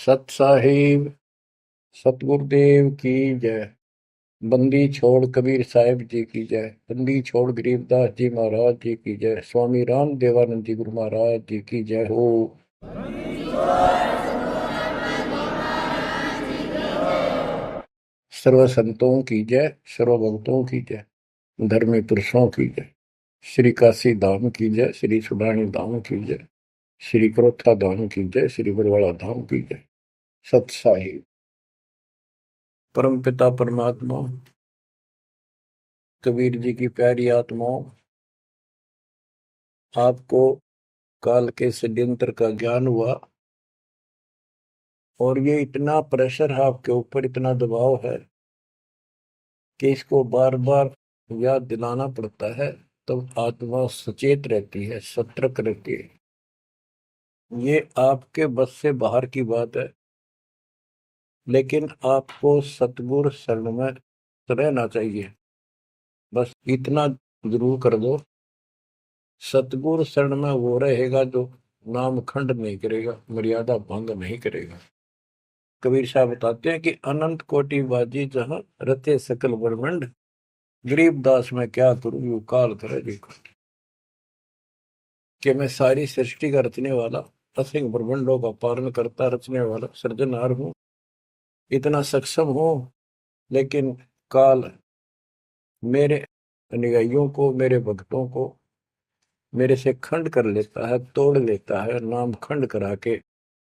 सत साहिब सतगुरुदेव की जय। बंदी छोड़ कबीर साहिब जी की जय। बंदी छोड़ गरीबदास जी महाराज जी की जय। स्वामी राम देवानंद जी गुरु महाराज जी की जय हो। सर्व संतों की जय, सर्व भक्तों की जय, धर्मी पुरुषों की जय। श्री काशी धाम की जय, श्री सुडानी धाम की जय, श्री क्रोथा धाम की जय, श्री बरवाड़ा धाम की जय। सत साहिब परम पिता परमात्मा कबीर जी की प्यारी आत्माओं, आपको काल के षड्यंत्र का ज्ञान हुआ और ये इतना प्रेशर है आपके ऊपर, इतना दबाव है कि इसको बार बार याद दिलाना पड़ता है। तब आत्मा सचेत रहती है, सतर्क रहती है। ये आपके बस से बाहर की बात है, लेकिन आपको सतगुरु शरण में रहना चाहिए। बस इतना जरूर कर दो, सतगुरु शरण में वो रहेगा जो नाम खंड नहीं करेगा, मर्यादा भंग नहीं करेगा। कबीर साहब बताते हैं कि अनंत कोटि बाजी जहां रचे सकल ब्रह्मंड, गरीबदास में क्या करूं यू काल करे देखो। कि मैं सारी सृष्टि का रचने वाला, असंख्य ब्रह्मंडों का पालन करता रचने वाला सृजनहार हूं, इतना सक्षम हूं, लेकिन काल मेरे अनुयायियों को, मेरे भक्तों को मेरे से खंड कर लेता है, तोड़ लेता है, नाम खंड करा के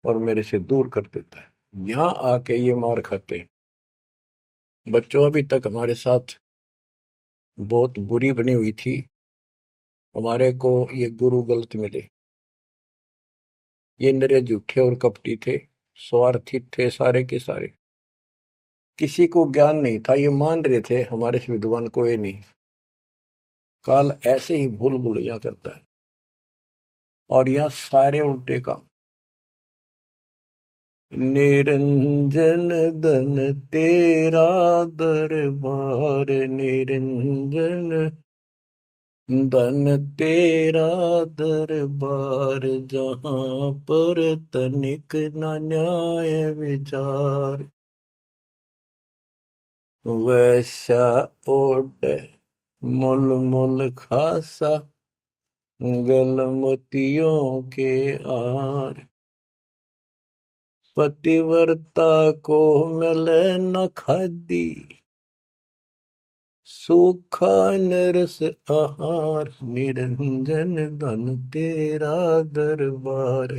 और मेरे से दूर कर देता है। यहां आके ये मार खाते हैं। बच्चों अभी तक हमारे साथ बहुत बुरी बनी हुई थी, हमारे को ये गुरु गलत मिले। ये निरे झूठे और कपटी थे, स्वार्थी थे सारे के सारे। किसी को ज्ञान नहीं था, ये मान रहे थे हमारे से विद्वान कोई नहीं। काल ऐसे ही भूल भुलैया करता है और यह सारे उल्टे काम। निरंजन धन तेरा दरबार, निरंजन धन तेरा दरबार, जहां पर तनिक न न्याय विचार। वैसा ओट मुल मुल खासा, गल मोतियों के आर। पतिव्रता को मिले न खादी, सूखा नरस आहार। निरंजन धन तेरा दरबार,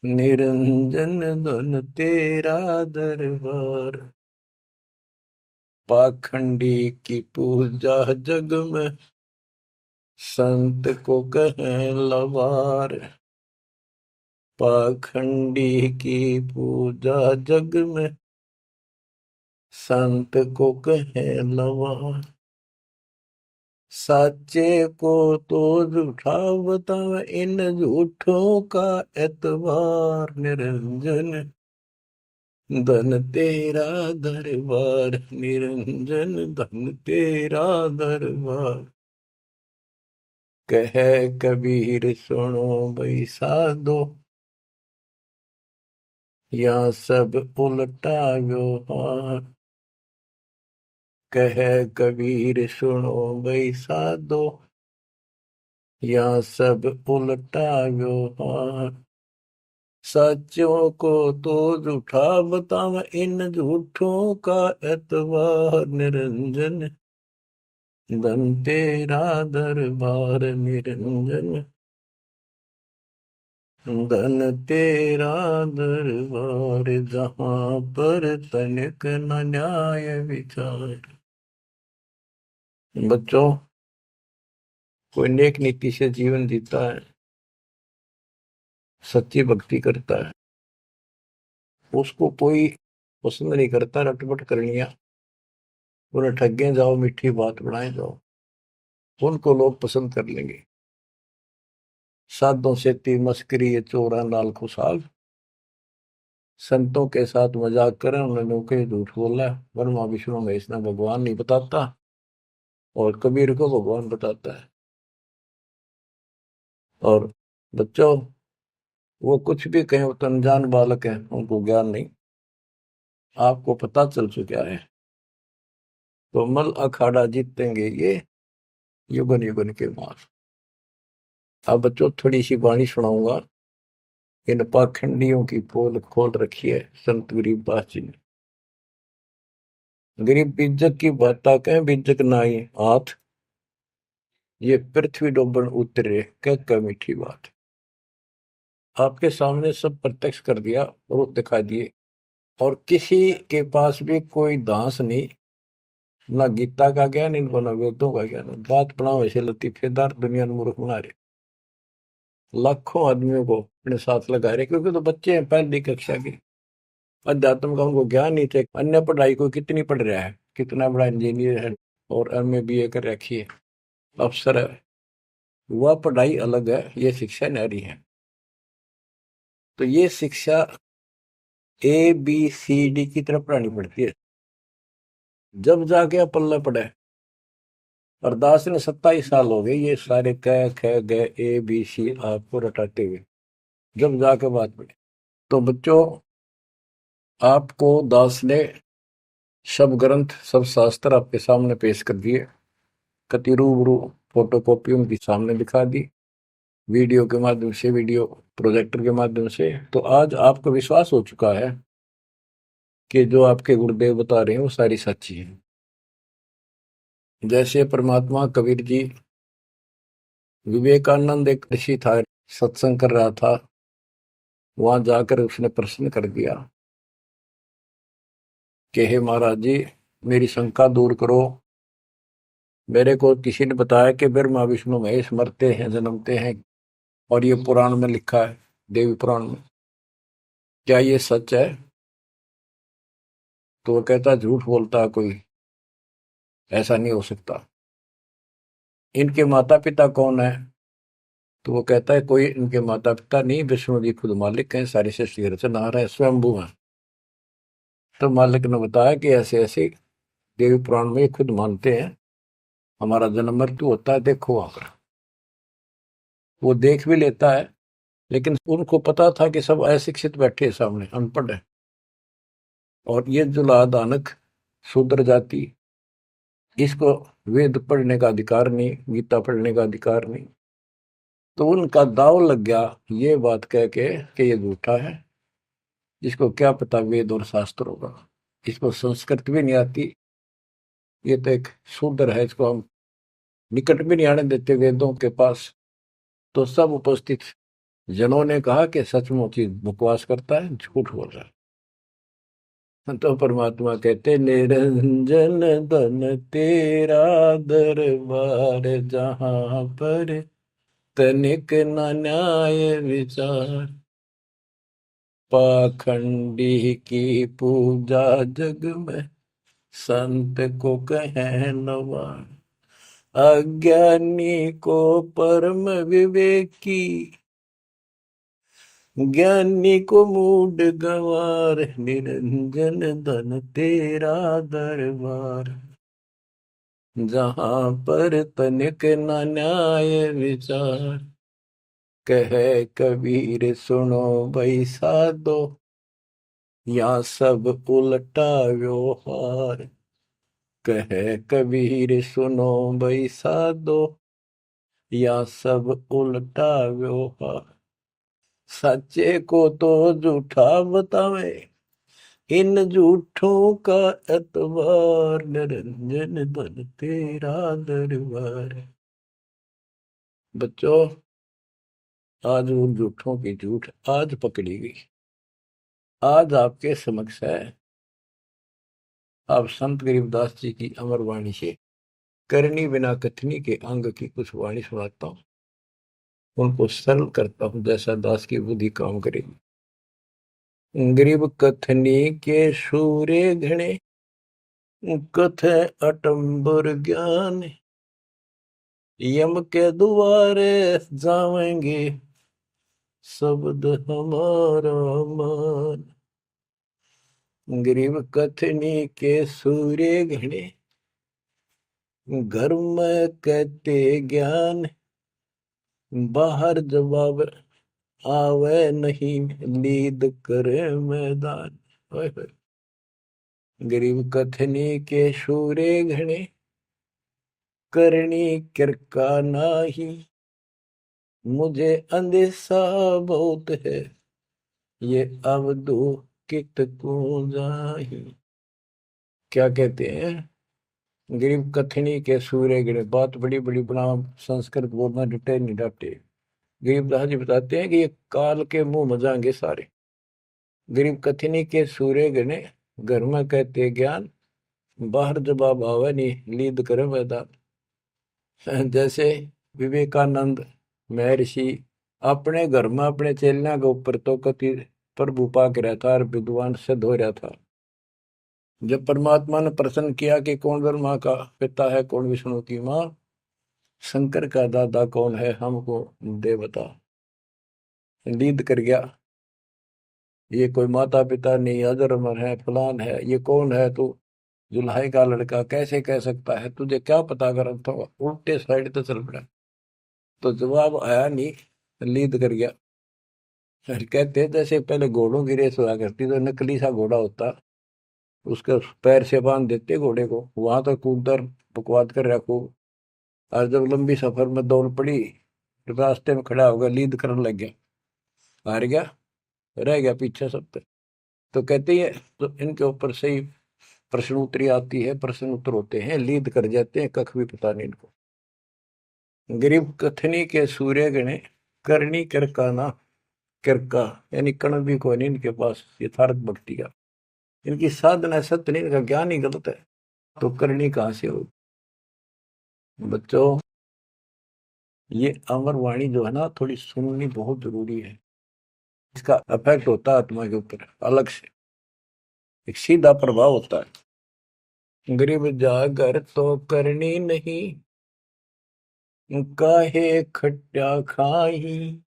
निरंजन धन तेरा दरबार। पाखंडी की पूजा जग में, संत को कहें लवार। पाखंडी की पूजा जग में, संत को कहें लवार। साचे को तो झूठा बतावे, इन झूठों का एतबार। निरंजन धन तेरा दरबार, निरंजन धन तेरा दरबार। कह कबीर सुनो भाई साधो, या सब उल्टा व्यवहार। कह कबीर सुनो भाई साधो, या सब उल्टा व्यवहार। सच्चों को तो झूठा बतावे, इन झूठों का एतबार। निरंजन धन तेरा दरबार, निरंजन धन तेरा दरबार, जहां पर तनिक न न्याय विचार। बच्चों, कोई नेक नीति से जीवन जीता है, सच्ची भक्ति करता है, उसको कोई पसंद नहीं करता रटपट करनिया। उन्हें ठगे जाओ, मीठी बात बढ़ाए जाओ, उनको लोग पसंद कर लेंगे। साधों से ती मस्करी ये चोरा नाल खुशाल। संतों के साथ मजाक करें, उन्होंने के झूठ बोला। ब्रह्मा विष्णु महेश ना भगवान नहीं बताता, और कबीर को भगवान बताता है। और बच्चों, वो कुछ भी कहें, वो तो अनजान बालक है, उनको ज्ञान नहीं, आपको पता चल चुका है। तो मल अखाड़ा जीतेंगे ये युगन युगन के बाद। अब बच्चों थोड़ी सी वाणी सुनाऊंगा। इन पाखंडियों की पोल खोल रखी है संत गरीबदास जी ने। गरीब बीजक की बाता कहें, बीजक नाई हाथ, ये पृथ्वी डोबन उतरे कह मीठी बात। आपके सामने सब प्रत्यक्ष कर दिया और दिखा दिए, और किसी के पास भी कोई दांस नहीं, ना गीता का ज्ञान इनको, ना वेदों का ज्ञान। बात बनाओ ऐसे लतीफेदार, दुनिया में मूर्ख बना रहे, लाखों आदमियों को अपने साथ लगा रहे, क्योंकि तो बच्चे हैं पहली कक्षा के, अध्यात्म का उनको ज्ञान नहीं थे। अन्य पढ़ाई को कितनी पढ़ रहा है, कितना बड़ा इंजीनियर है और एमए बीए कर रखी है, अफसर है, वह पढ़ाई अलग है, ये शिक्षा न्यारी है। तो ये शिक्षा ए बी सी डी की तरफ पढ़ानी पड़ती है, जब जाके पल्ले पड़े। और दास ने 27 साल हो गए ये सारे क ख ग ए बी सी आपको रटाते हुए, जब जाके बात पड़े। तो बच्चों, आपको दास ने सब ग्रंथ सब शास्त्र आपके सामने पेश कर दिए, कति रूबरू फोटो कॉपी उनकी सामने दिखा दी, वीडियो के माध्यम से, वीडियो प्रोजेक्टर के माध्यम से। तो आज आपको विश्वास हो चुका है कि जो आपके गुरुदेव बता रहे हैं वो सारी सच्ची है। जैसे परमात्मा कबीर जी, विवेकानंद एक ऋषि था, सत्संग कर रहा था, वहां जाकर उसने प्रश्न कर दिया कि हे महाराज जी, मेरी शंका दूर करो। मेरे को किसी ने बताया कि ब्रह्मा विष्णु महेश मरते हैं जन्मते हैं, और ये पुराण में लिखा है, देवी पुराण में, क्या ये सच है? तो वो कहता झूठ बोलता कोई, ऐसा नहीं हो सकता। इनके माता पिता कौन है? तो वो कहता है कोई इनके माता पिता नहीं, विष्णु जी खुद मालिक हैं, सारी सृष्टि रचनहार है, स्वयंभू है। तो मालिक ने बताया कि ऐसे ऐसे देवी पुराण में खुद मानते हैं हमारा जन्म मृत्यु होता है, देखो वहां। वो देख भी लेता है, लेकिन उनको पता था कि सब अशिक्षित बैठे सामने, अनपढ़ है, और ये जो लादानक शूद्र जाति, इसको वेद पढ़ने का अधिकार नहीं, गीता पढ़ने का अधिकार नहीं। तो उनका दाव लग गया ये बात कह के कि ये झूठा है, इसको क्या पता वेद और शास्त्र होगा, इसको संस्कृत भी नहीं आती, ये तो एक शूद्र है, इसको हम निकट भी नहीं आने देते वेदों के पास। तो सब उपस्थित जनों ने कहा कि सचमुच ही बकवास करता है, झूठ बोल रहा है। तो परमात्मा कहते निरंजन धन तेरा दरबार, जहां पर तनिक न न्याय विचार, पाखंडी की पूजा जग में संत को कहे नवार, अज्ञानी को परम विवेकी, ज्ञानी को मूड गवार, निरंजन धन तेरा दरबार, जहां पर तनिक न न्याय विचार, कहे कबीर सुनो भाई साधो, या सब उल्टा व्यवहार, कहे कबीर सुनो भाई साधो, या सब उल्टा व्यवहार, सच्चे को तो झूठा बतावे, इन झूठों का एतबार, निरंजन धन तेरा दरबार। बच्चों, आज उन झूठों की झूठ आज पकड़ी गई, आज आपके समक्ष है। आप संत गरीबदास जी की अमर वाणी से करनी बिना कथनी के अंग की कुछ वाणी सुनाता हूँ, उनको सरल करता हूँ जैसा दास की बुद्धि काम करेगी। गरीब कथनी के सूर्य घने, कथ अटंबर ज्ञान, यम के द्वारे जावेंगे शब्द हमारा मान। गरीब कथनी के सूर्य घने, घर में कहते ज्ञान, बाहर जवाब आवे नहीं लीद करे मैदान। ओए होए। गरीब कथनी के शूरे घने, करनी किरका नाही। मुझे अंदेशा बहुत है, ये अवधू कित को जाही। क्या कहते हैं? गरीब कथनी के सूर्य गिरे, बात बड़ी बड़ी बना, संस्कृत बोलना डटे नहीं डाटे। गरीबदास जी बताते हैं कि ये काल के मुंह मजाएंगे सारे। गरीब कथनी के सूर्य गिने, घर में कहते ज्ञान, बाहर जवाब आवे नहीं लीद करे मैदान। जैसे विवेकानंद महर्षि अपने घर में अपने चेलिया के ऊपर तो कति प्रभु पाक रहा था और विद्वान सिद्ध हो रहा था। जब परमात्मा ने प्रश्न किया कि कौन ब्रह्मा का पिता है, कौन विष्णु की माँ, शंकर का दादा कौन है, हमको दे बता। लीद कर गया, ये कोई माता पिता नहीं, अजर अमर है, फलान है, ये कौन है तू, जुल्हाई का लड़का कैसे कह सकता है, तुझे क्या पता कर, तो उल्टे साइड तो चल पड़ा। तो जवाब आया नहीं, लीद कर गया। फिर कहते हैं जैसे पहले घोड़ों की रेस हुआ करती, तो नकली सा घोड़ा होता, उसके पैर से बांध देते घोड़े को, वहां तक कूदकर बकवाद कर रखो। और जब लंबी सफर में दौड़ पड़ी, रास्ते में खड़ा होगा, लीद करने लग गया, हार गया, रह गया पीछे सब पे। तो कहते हैं तो इनके ऊपर से ही प्रश्न उत्तरी आती है, प्रश्न उत्तर होते हैं, लीद कर जाते हैं, कख भी पता नहीं इनको। गरीब कथनी के सूर्य गणे, करनी किरकाना। किरका यानी कण भी कोई नहीं इनके पास यथार्थ भक्ति का, इनकी साधना सत्य नहीं, इनका ज्ञान ही गलत है, तो करनी कहां से हो। बच्चों, ये अमर वाणी जो है ना, थोड़ी सुननी बहुत जरूरी है। इसका इफेक्ट होता है आत्मा के ऊपर अलग से, एक सीधा प्रभाव होता है। गरीब जागर तो करनी नहीं, काहे खट्टा खाई।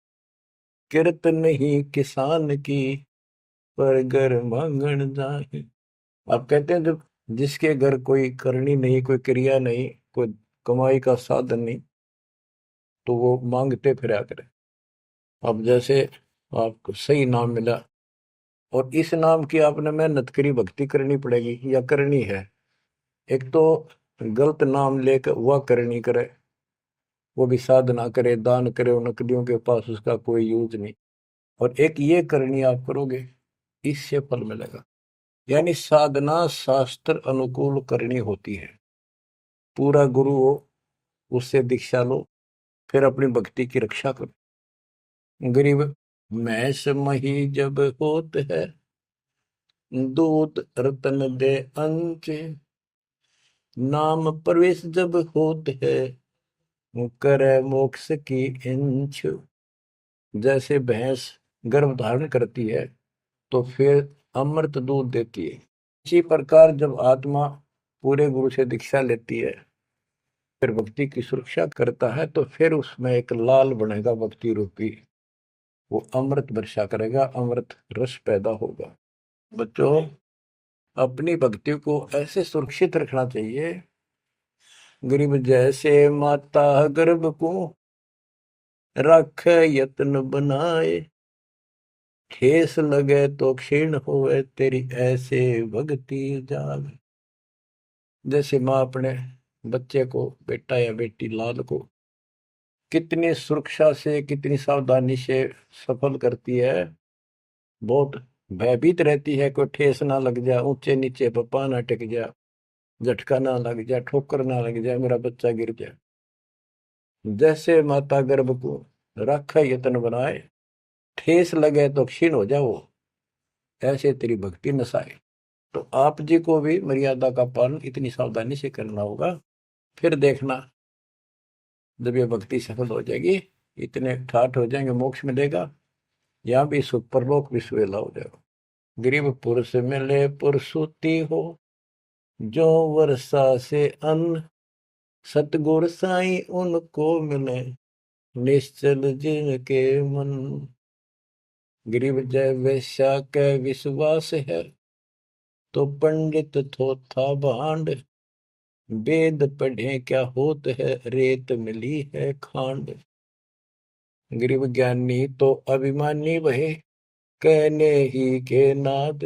किरत नहीं किसान की, पर घर मांगन जाही। आप कहते हैं जब जिसके घर कोई करनी नहीं, कोई क्रिया नहीं, कोई कमाई का साधन नहीं, तो वो मांगते फिरा करे। अब जैसे आपको सही नाम मिला और इस नाम की आपने मेहनत करी, भक्ति करनी पड़ेगी या करनी है। एक तो गलत नाम लेकर वह करनी करे, वो भी साधना करे, दान करे, उन नकदियों के पास उसका कोई यूज नहीं। और एक ये करनी आप करोगे, इससे फल मिलेगा। यानी साधना शास्त्र अनुकूल करनी होती है। पूरा गुरु हो, उससे दीक्षा लो, फिर अपनी भक्ति की रक्षा करो। गरीब मैस मही जब होत है, दूध रतन दे अंच। नाम प्रवेश जब होत है, करे मोक्ष की इंच। जैसे भैंस गर्भ धारण करती है तो फिर अमृत दूध देती है, इसी प्रकार जब आत्मा पूरे गुरु से दीक्षा लेती है, फिर भक्ति की सुरक्षा करता है, तो फिर उसमें एक लाल बनेगा भक्ति रूपी, वो अमृत वर्षा करेगा, अमृत रस पैदा होगा। बच्चों, अपनी भक्ति को ऐसे सुरक्षित रखना चाहिए। गरीब जैसे माता गर्भ को रख यत्न बनाए, ठेस लगे तो क्षीण होए तेरी ऐसे भक्ति जाग। जैसे माँ अपने बच्चे को, बेटा या बेटी लाल को कितनी सुरक्षा से, कितनी सावधानी से सफल करती है, बहुत भयभीत रहती है, कोई ठेस ना लग जाए, ऊंचे नीचे पप्पा ना टिक जाए, झटका ना लग जाए, ठोकर ना लग जाए, मेरा बच्चा गिर जाए। जैसे माता गर्भ को रख यत्न बनाए, ठेस लगे तो क्षीण हो जाओ, ऐसे तेरी भक्ति नसाए। तो आप जी को भी मर्यादा का पालन इतनी सावधानी से करना होगा। फिर देखना, जब ये भक्ति सफल हो जाएगी, इतने ठाठ हो जाएंगे, मोक्ष मिलेगा, यहाँ भी सुख, परलोक भी सुहेला हो जाएगा। गरीब पुरुष मिले पुरसुती हो, जो वर्षा से अन्न। सतगुर साई उनको मिले, निश्चल जिनके मन। गरीब जय वैश्या के विश्वास है, तो पंडित थोथा भांड। वेद पढ़े क्या होत है, रेत मिली है खांड। गरीब ज्ञानी तो अभिमानी वहे, कहने ही के नाद,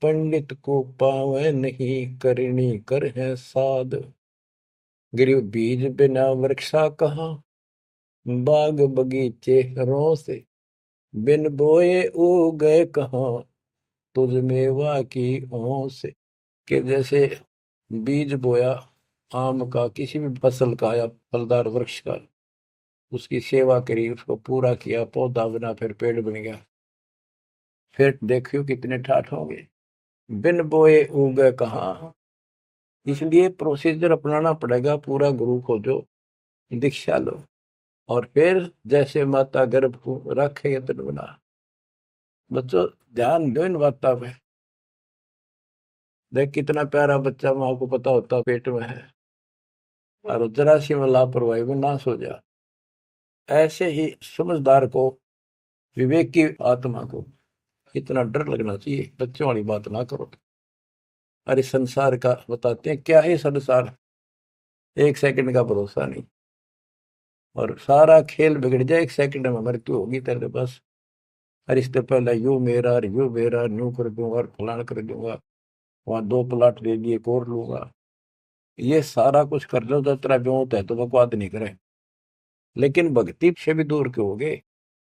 पंडित को पावे नहीं, करनी कर है साध। गरीब बीज बिना वृक्षा कहाँ, बाग बगीचे रो से, बिन बोए उगे कहाँ, तुझ मेवा की ओं से। कि जैसे बीज बोया आम का, किसी भी फसल का या फलदार वृक्ष का, उसकी सेवा करी, उसको पूरा किया, पौधा बना, फिर पेड़ बन गया, फिर देखियो कितने ठाठ होंगे। बिन बोए उगे कहाँ, इसलिए प्रोसीजर अपनाना पड़ेगा पूरा। गुरु को जो दीक्षा लो, और फिर जैसे माता गर्भ को रखे यत्न बना। बच्चों ध्यान दो इन बातों पे। देख कितना प्यारा बच्चा, माँ को पता होता पेट में है, और जरा सी में लापरवाही में नाश हो जा। ऐसे ही समझदार को, विवेक की आत्मा को इतना डर लगना चाहिए, बच्चों वाली बात ना करो। अरे संसार का बताते हैं क्या है संसार, एक सेकंड का भरोसा नहीं, और सारा खेल बिगड़ जाए, एक सेकंड में मृत्यु होगी तेरे बस। अरे इससे पहले यू मेरा, यू मेरा, न्यू कर दूंगा, और फलान कर दूंगा, वहां 2 प्लाट ले लिए, एक और लूंगा। ये सारा कुछ कर लो तो तेरा ब्योत है तो बकवाद नहीं करे, लेकिन भक्ति से भी दूर के होगे।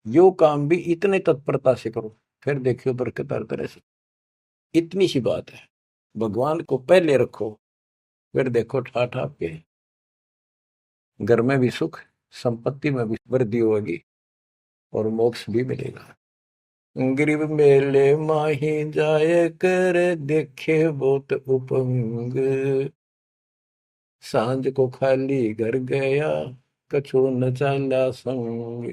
यो काम भी इतने तत्परता से करो, फिर देखियो बरकत हर तरह से। इतनी सी बात है, भगवान को पहले रखो, फिर देखो ठाठ आपके घर में भी सुख, संपत्ति में भी वृद्धि होगी, और मोक्ष भी मिलेगा। गरीब मेले माही जाए कर, देखे बहुत उपंग, सांझ को खाली घर गया, कछु न चाला संग।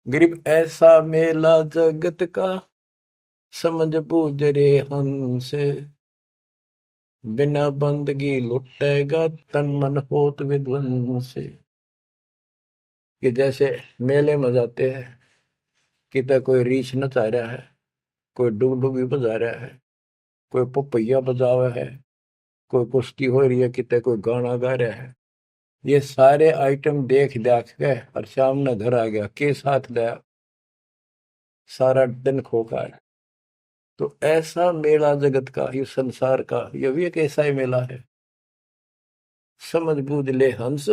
गरीब ऐसा मेला जगत का, समझ बूझ रे हंस, बिना बंदगी लुटेगा, तन मन होत विध्वंस। कि जैसे मेले में जाते हैं, कितना कोई रीछ नचा रहा है, कोई डुगडुगी बजा रहा है, कोई पपैया बजा हुआ है, कोई कुश्ती हो रही है, कितने कोई गाना गा रहा है। ये सारे आइटम देख देख के और शाम ने घर आ गया, के साथ गया, सारा दिन खोखा है। तो ऐसा मेला जगत का, ये संसार का, ये भी एक ऐसा ही मेला है। समझ बूझ ले हंस,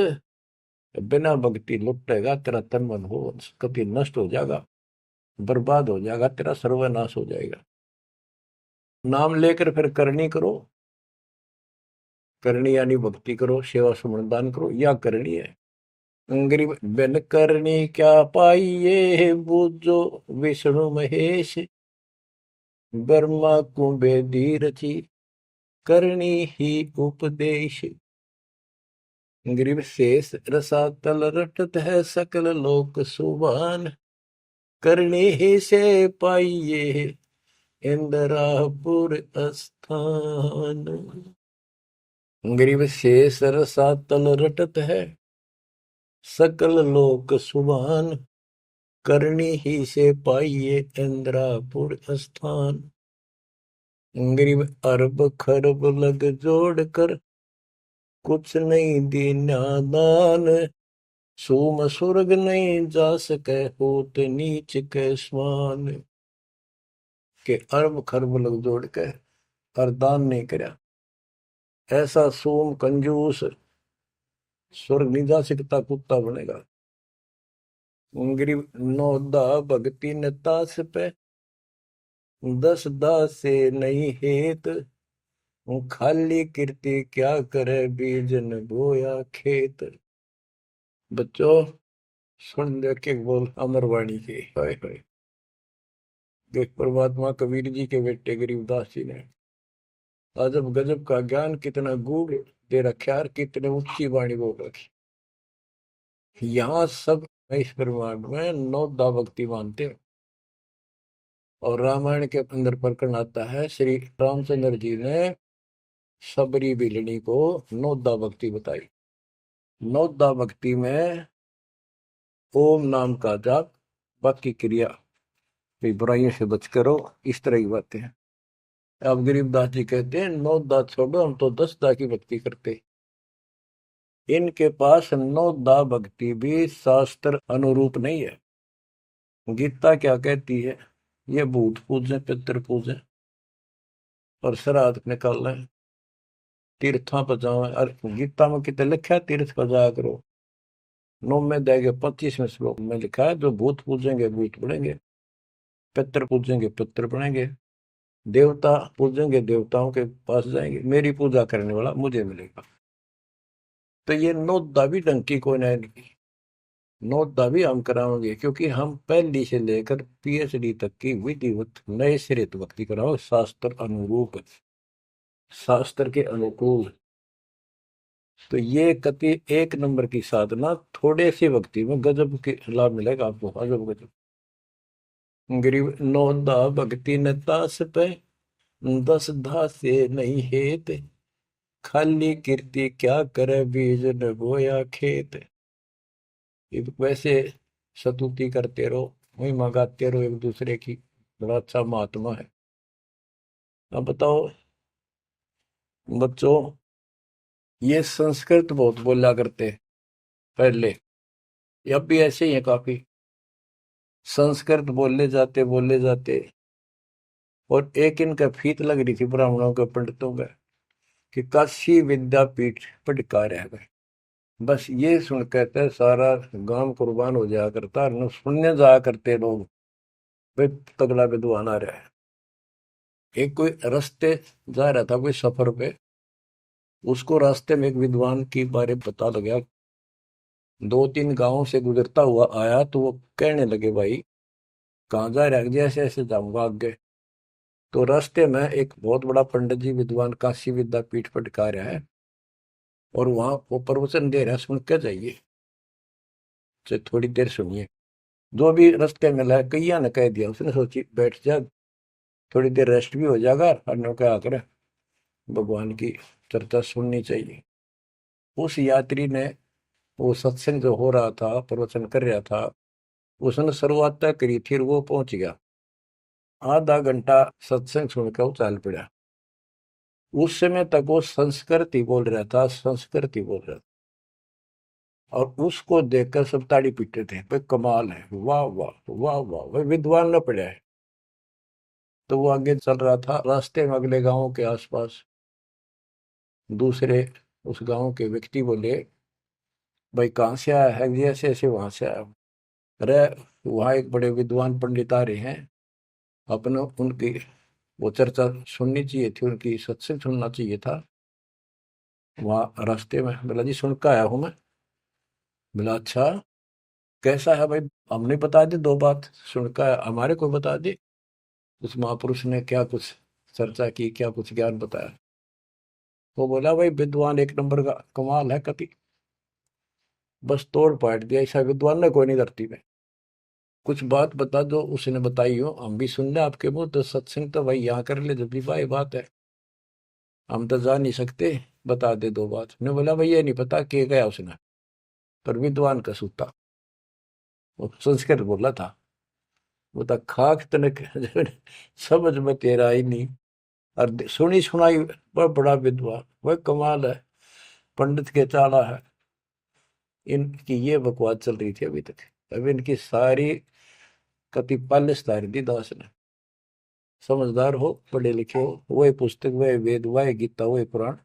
बिना भक्ति लुटेगा, तेरा तन मन हो कभी नष्ट हो जाएगा, बर्बाद हो जाएगा, तेरा सर्वनाश हो जाएगा। नाम लेकर फिर करनी करो, करनी यानी भक्ति करो, सेवा समर्पण करो, या करनी है। गरीब बिन करनी क्या पाइये, बूझो विष्णु महेश, ब्रह्मा कुंबेदी रची, करनी ही उपदेश। गरीब शेष रसातल रटत है, सकल लोक सुभान, करनी ही से पाइये, इंद्रापुर स्थान। गरीब शेष रसातल रटत है, सकल लोक सुभान, करनी ही से पाइये, इंद्रापुर स्थान। गरीब अरब खरब लग जोड़ कर, कुछ नहीं दीना दान, सोम स्वर्ग नहीं जा सके, होत नीच के समान। के अरब खरब लग जोड़ के और दान नहीं करया, ऐसा सोम कंजूस स्वर्ग नहीं जा सकता, कुत्ता बनेगा। गरीब नौदा भक्ति न तास पे, 10 दास से नहीं हेत, खाली कीर्ति क्या करे, बीज न बोया खेत। बच्चों सुन दे के बोल अमरवाणी के, हाय हाय। देख परमात्मा कबीर जी के बेटे गरीबदास जी ने अजब गजब का ज्ञान, कितना गूढ़ दे रखा है, कितने ऊंची वाणी बोल रखी। यहाँ सब इस ब्रह्मांड में 9 दा भक्ति मानते हैं। और रामायण के अंदर प्रकरण आता है, श्री रामचंद्र जी ने सबरी बिलनी को 9 दा भक्ति बताई। 9 दा भक्ति में ओम नाम का जाप, बाकी क्रिया, बुराइयों से बच करो, इस तरह की बातें हैं। अब गरीबदास जी कहते हैं 9 दा छोड़ो, हम तो 10 दा की भक्ति करते। इनके पास नौदा भक्ति भी शास्त्र अनुरूप नहीं है। गीता क्या कहती है? ये भूत पूजे, पितृ पूजे और श्राद्ध निकाल रहे, तीर्था पर जाओ। और गीता में कितने लिखा है तीर्थ पर जाया करो? 9 में 25वें श्लोक में लिखा है जो भूत पूजेंगे भूत बनेंगे, पितृ पूजेंगे पितृ बनेंगे, देवता पूजेंगे देवताओं के पास जाएंगे, मेरी पूजा करने वाला मुझे मिलेगा। तो ये नौदा भी डंकी को नहीं, नौदा भी हम कराओगे क्योंकि हम पहली से लेकर पीएचडी तक की विधिवत नए सिरे से भक्ति कराओ, शास्त्र अनुरूप, शास्त्र के अनुकूल। तो ये कति एक नंबर की साधना, थोड़े सी भक्ति में गजब के लाभ मिलेगा आपको, अजब गजब। गरीब नौदा भक्ति न तास पे, 10 धा से नहीं हेत, खाली कीर्ति क्या करे बीज न बोया खेत। वैसे स्तुति करते रहो, वही मंगाते रहो एक दूसरे की, बड़ा अच्छा महात्मा है। अब बताओ बच्चों, ये संस्कृत बहुत बोला करते पहले, अब भी ऐसे ही है काफी, संस्कृत बोले जाते। और एक इनका फीत लग रही थी ब्राह्मणों के पंडितों का कि काशी विद्यापीठ पटका रह गए। बस ये सुन कहते सारा गांव कुर्बान हो जाया करता, सुनने जाया करते लोग, वे तगड़ा विद्वान आ रहा है। एक कोई रास्ते जा रहा था कोई सफर पे, उसको रास्ते में एक विद्वान की बारे में पता लगा, 2-3 गांवों से गुजरता हुआ आया, तो वो कहने लगे भाई कहाँ जा रहा है? ऐसे ऐसे जाऊंगा आगे। तो रास्ते में एक बहुत बड़ा पंडित जी विद्वान काशी विद्यापीठ पटका रहा है और वहां वो प्रवचन दे रहा है, सुन के जाइए, तो थोड़ी देर सुनिए। जो भी रास्ते में लाया कैया ने कह दिया, उसने सोची बैठ जा, थोड़ी देर रेस्ट भी हो जाएगा और क्या करे, भगवान की चर्चा सुननी चाहिए। उस यात्री ने, वो सत्संग जो हो रहा था प्रवचन कर रहा था, उसने शुरुआत तय करी थी और वो पहुंच गया। आधा घंटा सत्संग सुनकर वो चल पड़ा। उस समय तक वो संस्कृत ही बोल रहा था, संस्कृत ही बोल रहा था, और उसको देखकर सब ताड़ी पीटते थे, भाई कमाल है, वाह वाह वाह वाह, भाई विद्वान न पड़ा है। तो वो आगे चल रहा था, रास्ते में अगले गांवों के आसपास दूसरे उस गांव के व्यक्ति बोले भाई कहाँ से आया है? जी ऐसे ऐसे वहां से आया हूं। अरे वहाँ एक बड़े विद्वान पंडित आ रहे हैं, अपने उनकी वो चर्चा सुननी चाहिए थी, उनकी सत्संग सुनना चाहिए था। वहाँ रास्ते में बोला जी सुन कर आया हूँ मैं। बोला अच्छा कैसा है भाई? हमने बता दी 2 बात, सुनकर हमारे को बता दी। उस महापुरुष ने क्या कुछ चर्चा की, क्या कुछ ज्ञान बताया? वो बोला भाई विद्वान एक नंबर का, कमाल है कति, बस तोड़ पाट दिया, ऐसा विद्वान ने कोई नहीं धरती में। कुछ बात बता दो, उसने बताई हो, हम भी सुन ले आपके मुंह, तो सत्संग तो भाई यहाँ कर ले जब भी भाई बात है, हम तो जा नहीं सकते, बता दे 2 बात। ने बोला भाई ये नहीं पता के गया उसने, पर विद्वान का सूता, वो संस्कृत बोला था। वो तो खाक तनक समझ में तेरा ही नहीं, और सुनी सुनाई वह बड़ा विद्वान, वह कमाल है, पंडित के चाला है। इनकी ये बकवास चल रही थी अभी तक। अब इनकी सारी कति पालिश तारी दी दास ने। समझदार हो, पढ़े लिखे हो, वही पुस्तक, वही वेद, वही गीता, वही पुराण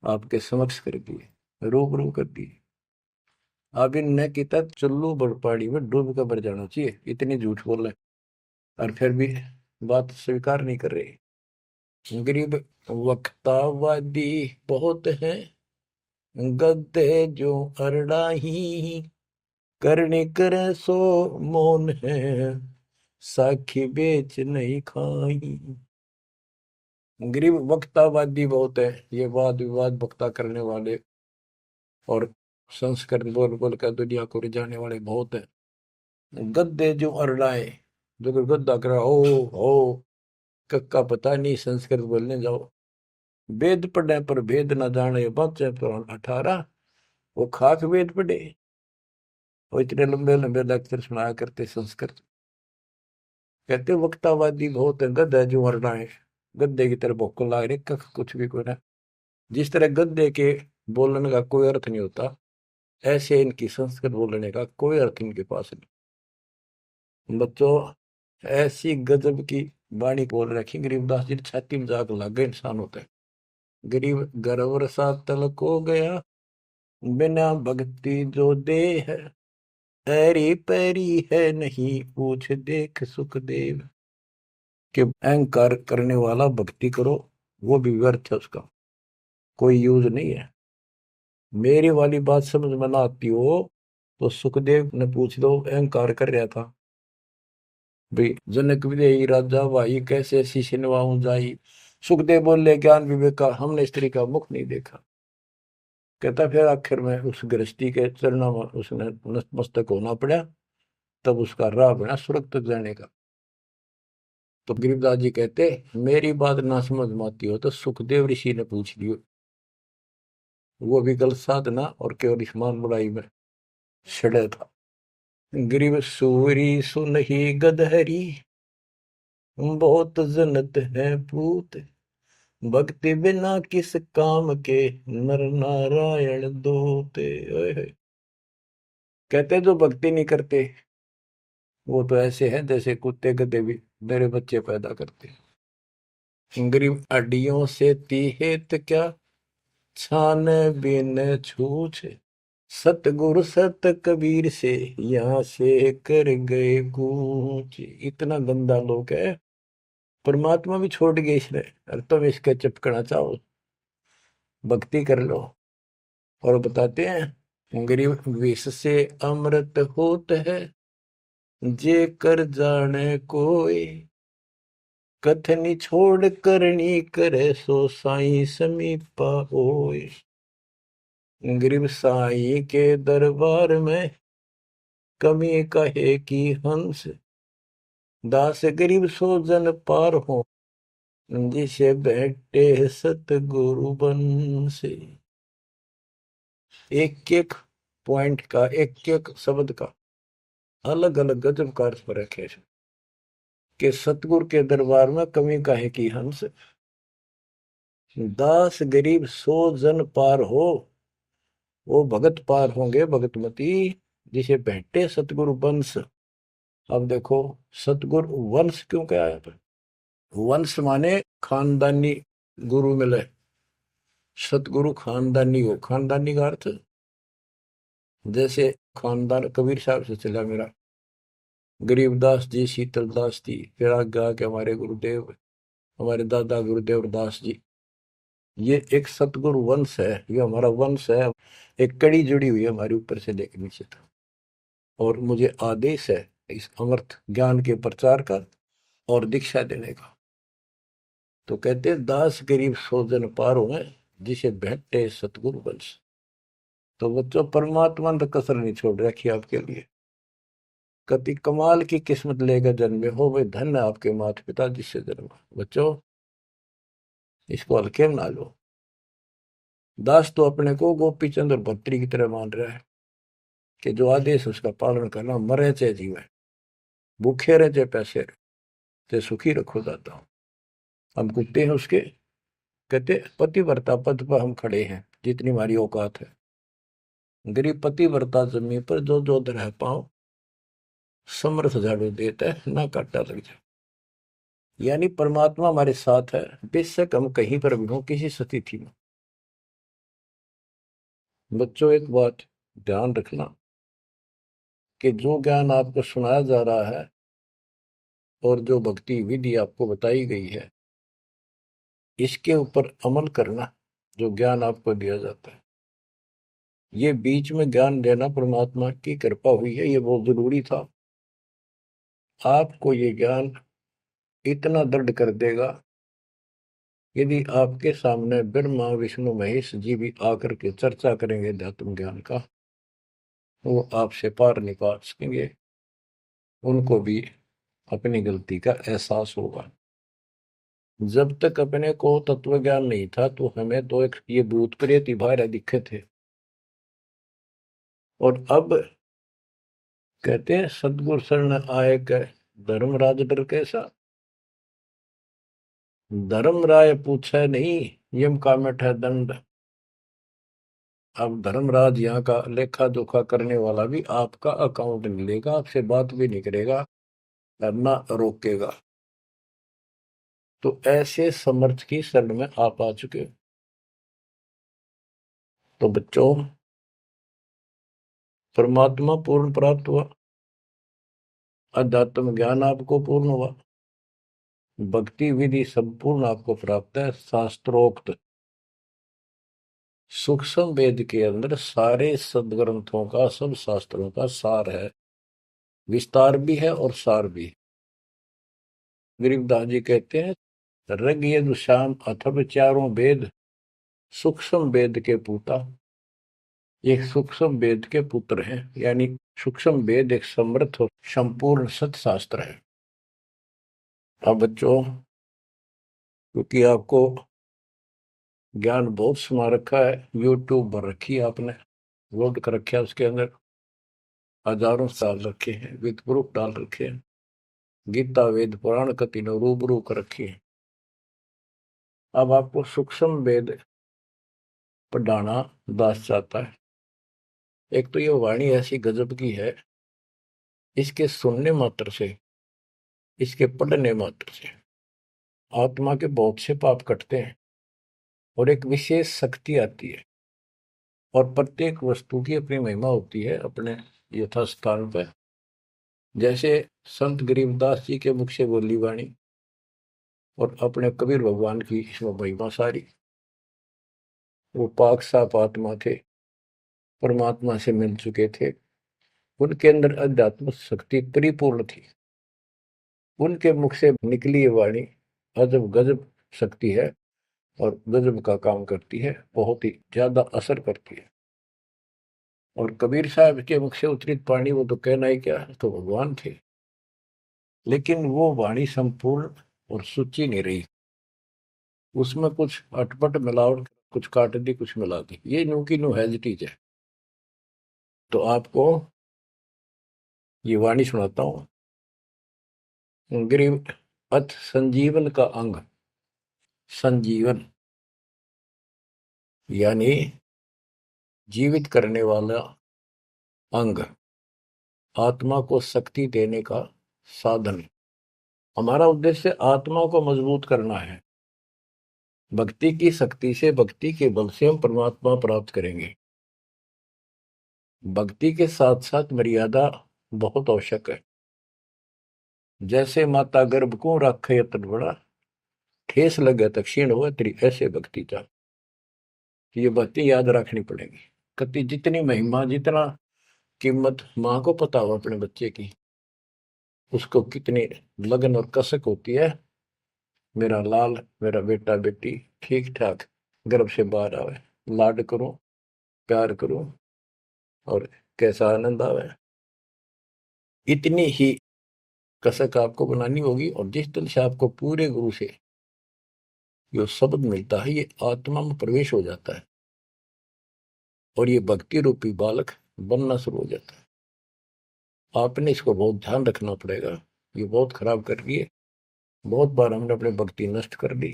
आपके समक्ष कर दिए, रूबरू कर दिए। अब इनने किता चुल्लू बड़पाड़ी में डूब कर मर जाना चाहिए, इतनी झूठ बोल रहे, और फिर भी बात स्वीकार नहीं कर रहे। गरीब वक्तावादी बहुत हैं, गद्दे जो अरड़ाही, करने करे सो मौन है, साखी बेच नहीं खाई। गरीब वक्तावादी बहुत है, ये वाद विवाद वक्ता करने वाले और संस्कृत बोल बोल कर दुनिया को रिझाने वाले बहुत है। गद्दे जो अरड़ाए, जो गद्दा कर हो कक्का पता नहीं, संस्कृत बोलने जाओ, वेद पढ़े पर भेद न जाने, बच्चे तो 18, वो खाक वेद पढ़े, वो इतने लंबे लंबे लेक्चर सुनाया करते संस्कृत। कहते वक्तावादी बहुत है, गद्दा जो अरड़ाए, गद्दे की तरह भोक लाग रहे, कख कुछ भी कोई ना। जिस तरह गद्दे के बोलने का कोई अर्थ नहीं होता, ऐसे इनकी संस्कृत बोलने का कोई अर्थ इनके पास नहीं। बच्चों, ऐसी गजब की वाणी बोल रखी गरीबदास जी ने, छाती में जाग लग गए इंसान होते हैं। गरीब गरवर सा तलक हो गया, बिना भक्ति जो दे है, ऐरी पैरी है नहीं पूछ देख सुखदेव। कि अहंकार करने वाला भक्ति करो, वो भी व्यर्थ है, उसका कोई यूज नहीं है। मेरी वाली बात समझ में ना आती हो तो सुखदेव ने पूछ दो, अहंकार कर रहा था भाई, जनक विदेही राजा भाई कैसे शीश नवाऊं जाई। सुखदेव बोले, ज्ञान विवेक का हमने स्त्री का मुख नहीं देखा। कहता फिर आखिर में उस गृहस्थी के चरणों में उसने नतमस्तक होना पड़ा, तब उसका राह बना स्वर्ग तक जाने का। तो गिरिराज जी कहते, मेरी बात ना समझ में आती हो तो सुखदेव ऋषि ने पूछ लियो, वो भी गलत साधना और केवल ईमान बुराई में छड़े था। ग्रीव सूरी सुनही गदहरी, बहुत जनत है पूत, भक्ति बिना किस काम के, नर नारायण दोते। ओए होए। कहते जो भक्ति नहीं करते वो तो ऐसे हैं जैसे कुत्ते गधे भी मेरे बच्चे पैदा करते। गरीब अड्डियों से तीहेत क्या, छान बिन छूछ, सतगुरु सत कबीर से यहाँ से कर गए कूच। इतना गंदा लोग है, परमात्मा भी छोड़ गए इसने, और तुम इसके चिपकना चाहो, भक्ति कर लो। और बताते हैं, गरीब विष से अमृत होत है, जे कर जाने कोई, कथनी छोड़ करनी करे, सो साई समीपा होए। गरीब साई के दरबार में, कमी कहे की हंस, दास गरीब सो जन पार हो, जिसे बैठे सतगुरु बन से। एक एक पॉइंट का, एक एक शब्द का अलग अलग गजब का अर्थ पर रखे कि सतगुरु के दरबार में कमी काहे की हंस, दास गरीब सो जन पार हो, वो भगत पार होंगे भगतमती, जिसे भेंटे सतगुरु वंश। अब देखो, सतगुरु वंश क्यों क्या है? वंश माने खानदानी गुरु मिले, सतगुरु खानदानी हो। खानदानी का अर्थ जैसे खानदान कबीर साहब से चला मेरा, गरीबदास जी, शीतलदास जी, फिर आगे आके हमारे गुरुदेव, हमारे दादा गुरुदेव दास जी। ये एक सतगुरु वंश है, ये हमारा वंश है। एक कड़ी जुड़ी हुई है हमारे ऊपर से लेकर नीचे तक। और मुझे आदेश है इस अमृत ज्ञान के प्रचार का और दीक्षा देने का। तो कहते हैं, दास गरीब सो जन पारो है, जिसे भेंटे सतगुरु वंश। तो बच्चों, परमात्मा ने कसर नहीं छोड़ रखी आपके लिए। कति कमाल की किस्मत लेकर जन्मे हो, वे धन है आपके माता पिता जिससे जन्मा। बच्चों, इसको हल्के में ना लो। दास तो अपने को गोपी चंद और भत्री की तरह मान रहा है कि जो आदेश उसका पालन करना, मरे चाहे जीवे, भूखे रहे चाहे पैसे रहे, चाहे सुखी रखो दाता हूं। हम कुत्ते हैं उसके। कहते पतिव्रता पद पर हम खड़े हैं, जितनी हमारी औकात है। गरीब पतिव्रता जमीन पर जो जो रह पाओ, समर्थ झाड़ू देता है, ना काटा लग जाए। यानी परमात्मा हमारे साथ है, बेशक हम कहीं पर भी हो, किसी स्थिति में। बच्चों, एक बात ध्यान रखना कि जो ज्ञान आपको सुनाया जा रहा है और जो भक्ति विधि आपको बताई गई है, इसके ऊपर अमल करना, जो ज्ञान आपको दिया जाता है। ये बीच में ज्ञान देना परमात्मा की कृपा हुई है, ये बहुत जरूरी था। आपको ये ज्ञान इतना दृढ़ कर देगा, यदि आपके सामने ब्रह्मा विष्णु महेश जी भी आकर के चर्चा करेंगे अध्यात्म ज्ञान का, वो आपसे पार नहीं पा सकेंगे। उनको भी अपनी गलती का एहसास होगा। जब तक अपने को तत्व ज्ञान नहीं था तो हमें तो एक ये भूत प्रेत ही बाहर दिखे थे। और अब कहते हैं, सदगुरु शरण आए गए, धर्मराज डर कैसा। धर्म राय पूछे नहीं, यम का मिठा दंड। अब धर्मराज यहाँ का लेखा जोखा करने वाला भी आपका अकाउंट नहीं लेगा, आपसे बात भी नहीं करेगा और ना रोकेगा। तो ऐसे समर्थ की शरण में आप आ चुके हो। तो बच्चों, परमात्मा पूर्ण प्राप्त हुआ, अध्यात्म ज्ञान आपको पूर्ण हुआ, भक्ति विधि संपूर्ण आपको प्राप्त है। शास्त्रोक्त सूक्ष्म वेद के अंदर सारे सदग्रंथों का, सब शास्त्रों का सार है, विस्तार भी है और सार भी है। गरीबदास जी कहते हैं, ऋग यजुः साम अथर्व चारों वेद सूक्ष्म वेद के पूता। एक सूक्ष्म वेद के पुत्र हैं, यानी सूक्ष्म वेद एक समर्थ और संपूर्ण सत्शास्त्र है। अब बच्चों, क्योंकि आपको ज्ञान बहुत समा रखा है, यूट्यूब पर रखी है आपने, लोड कर रखा है, उसके अंदर हजारों साल रखे हैं, विद प्रूफ डाल रखे हैं, गीता वेद पुराण का तीनों रूबरू कर रखी है। अब आपको सूक्ष्म वेद पढ़ाना दास चाहता है। एक तो ये वाणी ऐसी गजब की है, इसके सुनने मात्र से, इसके पढ़ने मात्र से आत्मा के बहुत से पाप कटते हैं और एक विशेष शक्ति आती है। और प्रत्येक वस्तु की अपनी महिमा होती है अपने यथास्थान पर। जैसे संत गरीबदास जी के मुख से बोली वाणी और अपने कबीर भगवान की इसमें महिमा सारी। वो पाक साफ आत्मा थे, परमात्मा से मिल चुके थे, उनके अंदर अध्यात्म शक्ति परिपूर्ण थी। उनके मुख से निकली ये वाणी अजब गजब शक्ति है और गजब का काम करती है, बहुत ही ज्यादा असर करती है। और कबीर साहब के मुख से उतरित वाणी, वो तो कहना ही क्या, तो भगवान थे। लेकिन वो वाणी संपूर्ण और सुची नहीं रही, उसमें कुछ अटपट मिलावट, कुछ काट दी, कुछ मिला दी, ये न्यू की न्यू हैजिटीज है। तो आपको ये वाणी सुनाता हूं। गरीब अथ संजीवन का अंग, संजीवन यानी जीवित करने वाला अंग, आत्मा को शक्ति देने का साधन। हमारा उद्देश्य आत्मा को मजबूत करना है। भक्ति की शक्ति से, भक्ति के बल से हम परमात्मा प्राप्त करेंगे। भक्ति के साथ साथ मर्यादा बहुत आवश्यक है। जैसे माता गर्भ को रखे यतन बड़ा, ठेस लगे तो क्षीण हो तेरी, ऐसे भक्ति चाह। ये भक्ति याद रखनी पड़ेगी। कति जितनी महिमा, जितना कीमत माँ को पता हो अपने बच्चे की, उसको कितनी लगन और कसक होती है, मेरा लाल, मेरा बेटा बेटी ठीक ठाक गर्भ से बाहर आवे, लाड करूं, प्यार करूं और कैसा आनंद आवे। इतनी ही कसक आपको बनानी होगी। और जिस तरह से आपको पूरे गुरु से जो शब्द मिलता है, ये आत्मा में प्रवेश हो जाता है और ये भक्ति रूपी बालक बनना शुरू हो जाता है। आपने इसको बहुत ध्यान रखना पड़ेगा। ये बहुत खराब कर रही है, बहुत बार हमने अपनी भक्ति नष्ट कर दी।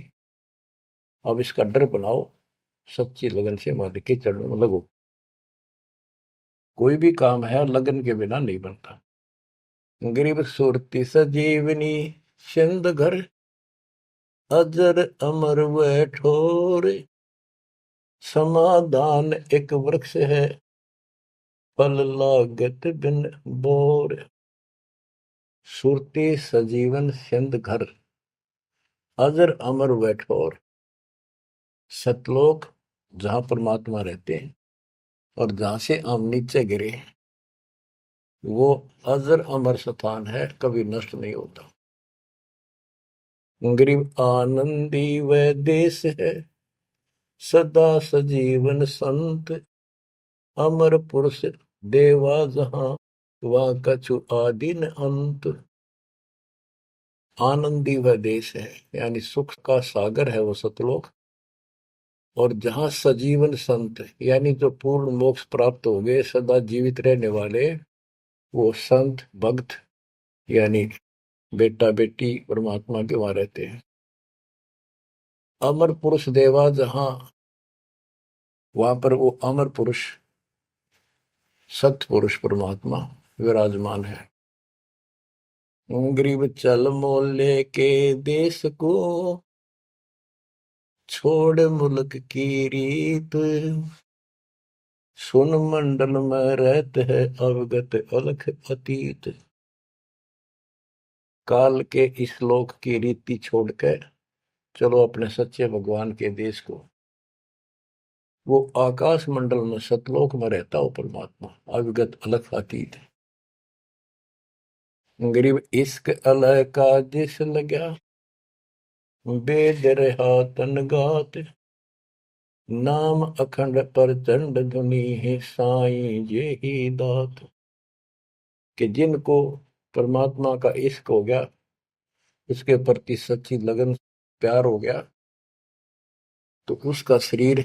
अब इसका डर बनाओ, सच्ची लगन से मालिक के चरणों में लगो। कोई भी काम है लगन के बिना नहीं बनता। गरीब सुरती सजीवनी सिंध घर, अजर अमर व ठोर, समाधान एक वृक्ष है, फल लागत बिन बोर। सुरती सजीवन सिंध घर, अजर अमर व ठोर। सतलोक जहां परमात्मा रहते हैं और जहां से हम नीचे गिरे, वो अजर अमर स्थान है, कभी नष्ट नहीं होता। गरीब आनंदी वह देश है, सदा सजीवन संत, अमर पुरुष देवा जहां, वह कछु आदि न अंत। आनंदी वह देश है, यानी सुख का सागर है वो सतलोक। और जहां सजीवन संत, यानी जो पूर्ण मोक्ष प्राप्त हो गए, सदा जीवित रहने वाले, वो संत भक्त यानी बेटा बेटी परमात्मा के वहां रहते हैं। अमर पुरुष देवा जहां, वहां पर वो अमर पुरुष सत्य पुरुष परमात्मा विराजमान है। गरीब चल मोले के देश को, छोड़ मुल्क की रीत, सुन मंडल में रहते है अवगत अलख अतीत। काल के इस लोक की रीति छोड़कर चलो अपने सच्चे भगवान के देश को। वो आकाश मंडल में सतलोक में रहता हो परमात्मा, अविगत अलख अतीत। गरीब इश्क अलह का जिस लगा, बेद रहा तन गात, नाम अखंड प्रचंड धुनी है साईं ये ही दात। कि जिनको परमात्मा का इश्क हो गया, उसके प्रति सच्ची लगन प्यार हो गया, तो उसका शरीर,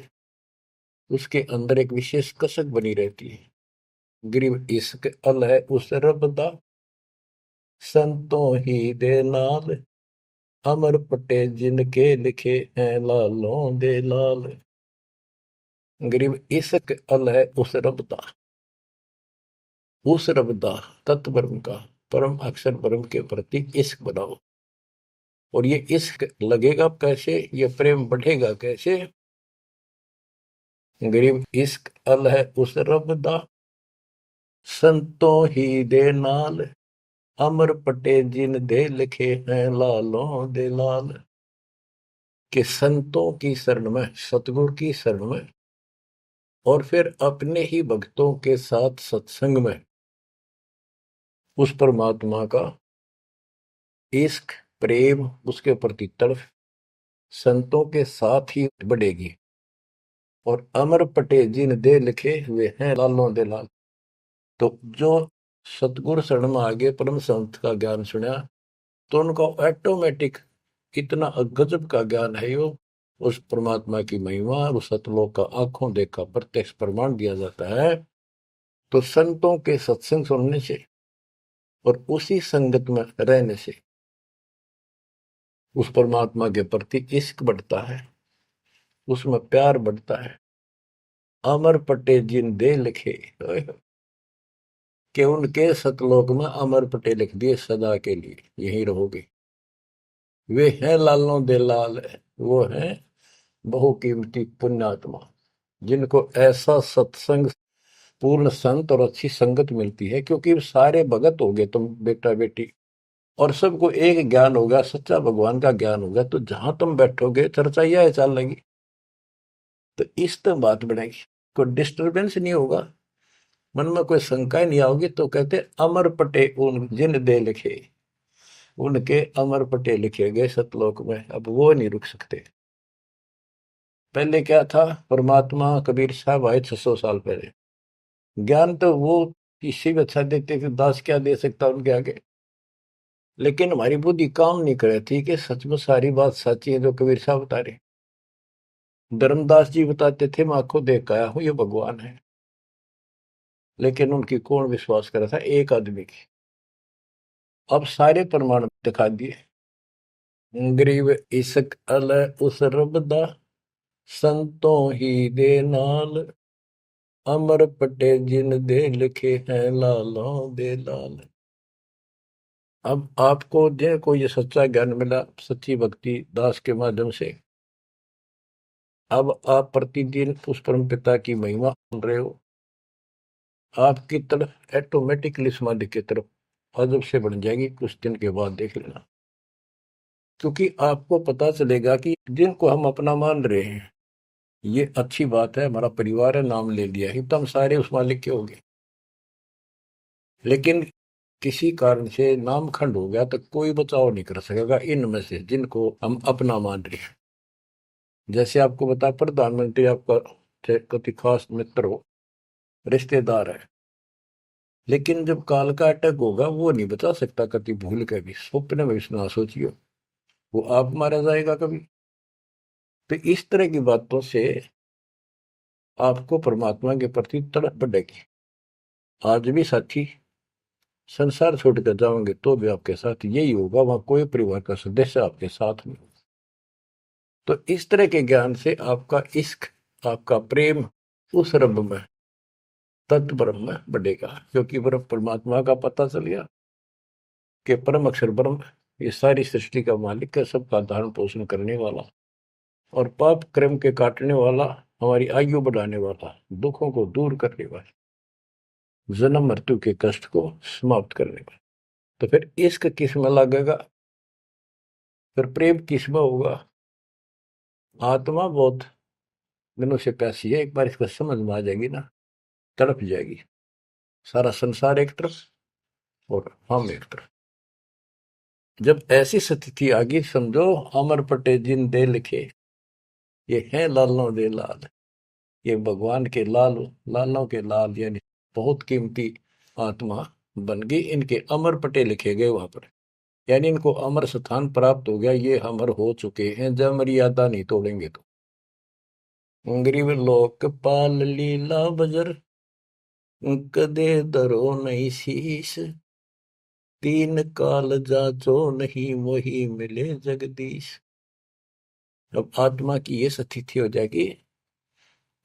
उसके अंदर एक विशेष कसक बनी रहती है। गरीब इश्क अल है उस रब दा, संतों ही दे नाल, अमर पटे जिनके लिखे हैं लालों दे लाल। गरीब इश्क अल है उस रब दा, उस रब दा तत्व ब्रह्म का, परम अक्षर ब्रह्म के प्रति इश्क बनाओ। और ये इश्क लगेगा कैसे, ये प्रेम बढ़ेगा कैसे। गरीब इश्क अल है उस रब दा, संतों ही दे नाल, अमर पटे जिन दे लिखे हैं लालों दे लाल। कि संतों की शरण में, सतगुरु की शरण में, और फिर अपने ही भक्तों के साथ सत्संग में उस परमात्मा का इश्क प्रेम, उसके प्रति तड़प संतों के साथ ही बढ़ेगी। और अमर पटे जिन दे लिखे हुए हैं लालों दे लाल। तो जो सतगुरु शरण में आगे परम संत का ज्ञान सुना, तो उनको ऑटोमेटिक इतना गजब का ज्ञान है, वो उस परमात्मा की महिमा, उस सतलोक का आंखों देखा प्रत्यक्ष प्रमाण दिया जाता है। तो संतों के सत्संग सुनने से और उसी संगत में रहने से उस परमात्मा के प्रति इश्क बढ़ता है, उसमें प्यार बढ़ता है। अमर पटे जिन दे लिखे, कि उनके सतलोक में अमर पटे लिख दिए, सदा के लिए यही रहोगे। वे हैं लालों दे लाल, वो हैं बहुकीमती पुण्यात्मा, जिनको ऐसा सत्संग, पूर्ण संत और अच्छी संगत मिलती है। क्योंकि सारे भगत हो गए तुम बेटा बेटी, और सबको एक ज्ञान होगा, सच्चा भगवान का ज्ञान होगा, तो जहां तुम बैठोगे चर्चा यह चल लेगी, तो इस तो बात बनेगी, कोई डिस्टरबेंस नहीं होगा, मन में कोई शंका नहीं आओगी। तो कहते अमर पटे उन जिन दे लिखे, उनके अमर पटे लिखे गए सतलोक में, अब वो नहीं रुक सकते। पहले क्या था, परमात्मा कबीर साहब आए 600 साल पहले, ज्ञान तो वो इससे भी अच्छा देते थे, दास क्या दे सकता उनके आगे। लेकिन हमारी बुद्धि काम नहीं कर रही थी कि सच में सारी बात सच्ची है जो कबीर साहब बता रहे। धर्मदास जी बताते थे मैं आंखों देख आया हूं ये भगवान है, लेकिन उनकी कौन विश्वास कर रहा था, एक आदमी की। अब सारे प्रमाण दिखा दिए। गरीब इश्क अल उस रब दा, संतों ही दे नाल, अमर पटे जिन दे लिखे हैं लालों दे लाल। अब आपको जिनको ये सच्चा ज्ञान मिला सच्ची भक्ति दास के माध्यम से, अब आप प्रतिदिन उस परम पिता की महिमा सुन रहे हो, आपकी तरफ ऑटोमेटिकली समाधि की तरफ अजब से बढ़ जाएगी, कुछ दिन के बाद देख लेना। क्योंकि आपको पता चलेगा कि जिनको हम अपना मान रहे हैं, ये अच्छी बात है, हमारा परिवार है, नाम ले लिया है, तो हम सारे उस मालिक के हो गए। लेकिन किसी कारण से नाम खंड हो गया तो कोई बचाव नहीं कर सकेगा इनमें से जिनको हम अपना मान रहे हैं। जैसे आपको बता, प्रधानमंत्री आपका कति खास मित्र हो, रिश्तेदार है, लेकिन जब काल का अटैक होगा वो नहीं बचा सकता कति भूल के भी, स्वप्न में भी ना सोचियो, वो आप मारा जाएगा कभी। तो इस तरह की बातों से आपको परमात्मा के प्रति तड़प बढ़ेगी। आज भी साथी संसार छोड़कर जाओगे तो भी आपके साथ यही होगा, वहां कोई परिवार का सदस्य आपके साथ नहीं होगा। तो इस तरह के ज्ञान से आपका इश्क, आपका प्रेम उस रब में, तत्व ब्रह्म में बढ़ेगा, क्योंकि ब्रह्म परमात्मा का पता चल गया कि परम अक्षर ब्रह्म ये सारी सृष्टि का मालिक है, सबका धारण पोषण करने वाला और पाप कर्म के काटने वाला, हमारी आयु बढ़ाने वाला, दुखों को दूर करने वाला, जन्म मृत्यु के कष्ट को समाप्त करने वाला। तो फिर इश्क किस में लगेगा, फिर प्रेम किस में होगा। आत्मा बहुत दिनों से प्यासी है, एक बार इसको समझ में आ जाएगी ना, तड़प जाएगी। सारा संसार एक तरफ और हम एक तरफ। जब ऐसी स्थिति आ गई, समझो अमर पटे जिन दे लिखे, ये हैं लालों दे लाल, ये भगवान के लाल, लालों के लाल, यानी बहुत कीमती आत्मा बन गई, इनके अमर पटे लिखे गए वहां पर, यानी इनको अमर स्थान प्राप्त हो गया, ये अमर हो चुके हैं, जब मर्यादा नहीं तोड़ेंगे तो। गरीब लोक पाल लीला बजर, कदे दरो नहीं शीश, तीन काल जाचो नहीं वही मिले जगदीश। अब आत्मा की ये स्थिति हो जाएगी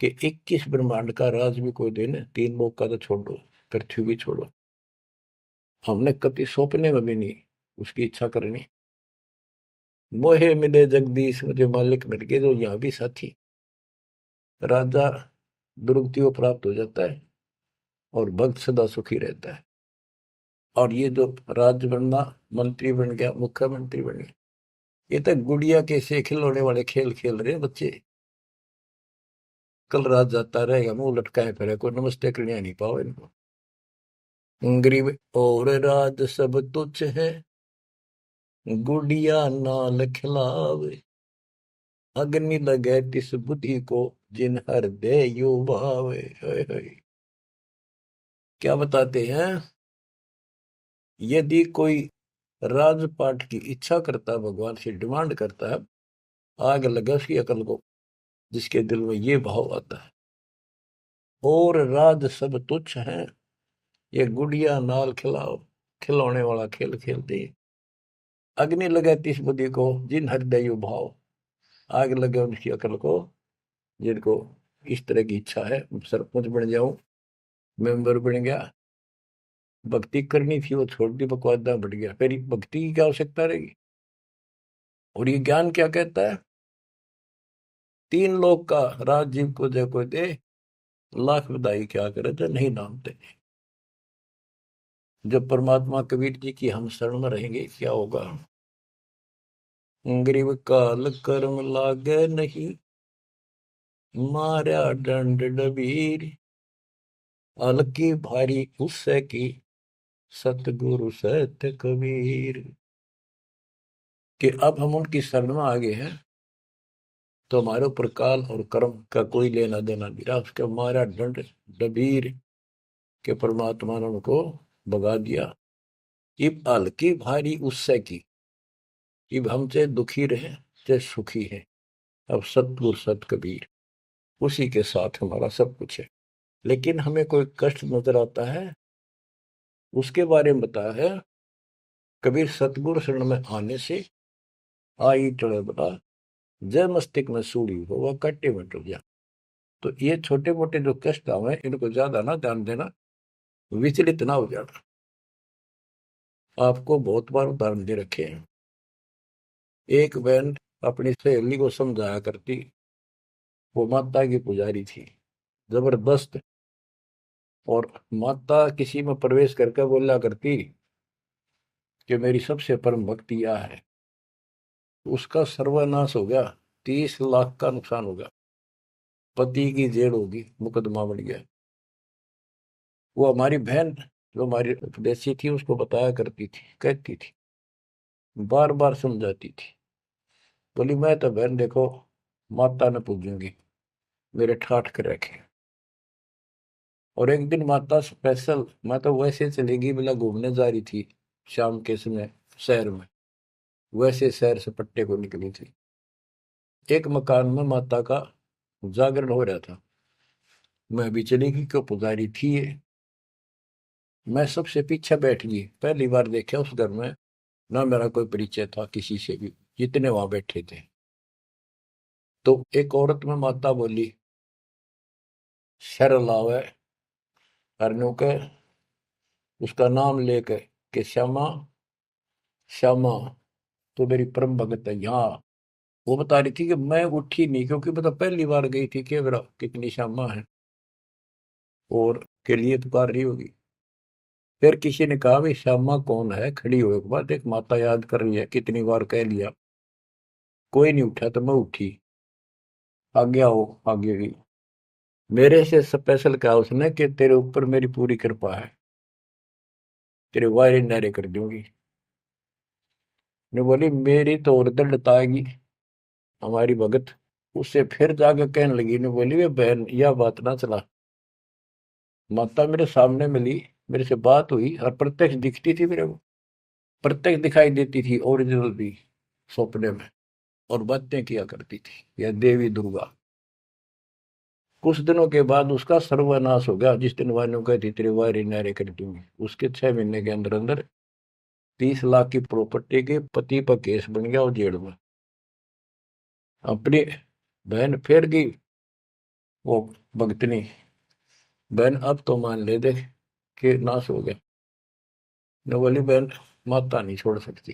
कि 21 ब्रह्मांड का राज भी कोई देने, तीन लोग का तो छोड़ो, पृथ्वी भी छोड़ो, हमने कभी सौंपने में भी नहीं उसकी इच्छा करनी। मोहे मिले जगदीश, मुझे मालिक मिल गए, जो यहाँ भी साथी, राजा दुर्गति को प्राप्त हो जाता है और भक्त सदा सुखी रहता है। और ये जो राज्य बनना, मंत्री बन गया, मुख्यमंत्री बन गया, ये तो गुड़िया के से खिलौने वाले खेल खेल रहे बच्चे। कल रात जाता रहेगा, मुंह लटकाए फिरे, कोई नमस्ते करने नहीं पाओ इनको। गरीब और राज सब तुच्छ है, गुड़िया नाल खिलावे, अग्नि लगे तिस बुद्धि को, जिन हृदय यो भावे। क्या बताते हैं, यदि कोई राजपाट की इच्छा करता है, भगवान से डिमांड करता है, आग लगे उसकी अकल को, जिसके दिल में ये भाव आता है, और राज सब तुच्छ है, ये गुड़िया नाल खिलाओ, खिलौने वाला खेल खेलते, अग्नि लगे तिस बुद्धि को, जिन हृदय भाव, आग लगे उनकी अकल को, जिनको इस तरह की इच्छा है, सरपंच बन जाऊं, मेंबर बन गया, भक्ति करनी थी वो छोड़ दी, बकवादा बढ़ गया, फिर भक्ति की क्या आवश्यकता रहेगी। और ये ज्ञान क्या कहता है, तीन लोग का राज जीव को जय को दे, लाख बधाई क्या करे जो नहीं नामते। जब परमात्मा कबीर जी की हम शरण में रहेंगे, क्या होगा, गरीब काल कर्म लागे नहीं, मारा दंड डबीर, अलकी भारी उससे की, सतगुरु सत्य कबीर। कि अब हम उनकी शरण में आ गए हैं, तो हमारे ऊपर काल और कर्म का कोई लेना देना नहीं रहा, उसके मारा दंड डबीर के परमात्मा ने उनको भगा दिया। इब हल्की भारी उससे की, इब हम चाहे दुखी रहे चाहे सुखी है, अब सतगुरु सत कबीर, उसी के साथ हमारा सब कुछ है। लेकिन हमें कोई कष्ट नजर आता है, उसके बारे में बताया है कबीर, सतगुरु शरण में आने से आई चढ़े बता, जय मस्तिष्क में सूड़ी हो वह कट्टे में टूट जा। तो ये छोटे मोटे जो कष्ट आवे, इनको ज्यादा ना ध्यान देना, विचलित ना हो जाना। आपको बहुत बार उदाहरण दे रखे हैं। एक बहन अपनी सहेली को समझाया करती, वो माता की पुजारी थी जबरदस्त, और माता किसी में प्रवेश करके बोला करती कि मेरी सबसे परम भक्ति यह है। उसका सर्वनाश हो गया, 30 लाख का नुकसान हो गया, पति की जेल होगी, मुकदमा बढ़ गया। वो हमारी बहन जो हमारी उपदेशी थी, उसको बताया करती थी, कहती थी, बार बार समझाती थी, बोली मैं तो बहन देखो माता ने पूजूंगी, मेरे ठाठ के रखे। और एक दिन माता स्पेशल, मैं तो वैसे चलेगी बिना घूमने जा रही थी शाम के समय शहर में, वैसे शहर से पट्टे को निकली थी। एक मकान में माता का जागरण हो रहा था, मैं भी चली गई, क्यों पुजारी थी ये। मैं सबसे पीछे बैठ गई, पहली बार देखा उस घर में, ना मेरा कोई परिचय था किसी से भी, जितने वहां बैठे थे। तो एक औरत में माता बोली, शर लावे हरनों के, उसका नाम लेके कि श्यामा श्यामा तो मेरी परम भगत है यहाँ। वो बता रही थी कि मैं उठी नहीं, क्योंकि बता पहली बार गई थी कि मेरा कितनी श्यामा है और के लिए पुकार रही होगी। फिर किसी ने कहा भाई श्यामा कौन है, खड़ी हुए के बाद एक माता याद कर रही है, कितनी बार कह लिया, कोई नहीं उठा तो मैं उठी, आगे आओ आगे गई। मेरे से स्पेशल कहा उसने कि तेरे ऊपर मेरी पूरी कृपा है, तेरे वायरे नारे कर दूंगी। ने बोली मेरी तो और दिल लताएगी हमारी भगत। उससे फिर जाके कहने लगी, ने बोली वे बहन यह बात ना चला, माता मेरे सामने मिली, मेरे से बात हुई और प्रत्यक्ष दिखती थी मेरे को, प्रत्यक्ष दिखाई देती थी ओरिजिनल भी सपने में, और बातें किया करती थी यह देवी दुर्गा। कुछ दिनों के बाद उसका सर्वनाश हो गया, जिस दिन वायु कहती तेरे वायरे नारे कर दूंगी, उसके 6 महीने के अंदर अंदर 30 लाख की प्रॉपर्टी के पति पर केस बन गया और जेल में। अपनी बहन फिर गई वो भगतनी, बहन अब तो मान ले दे कि नाश हो गया। न बोली बहन माता नहीं छोड़ सकती।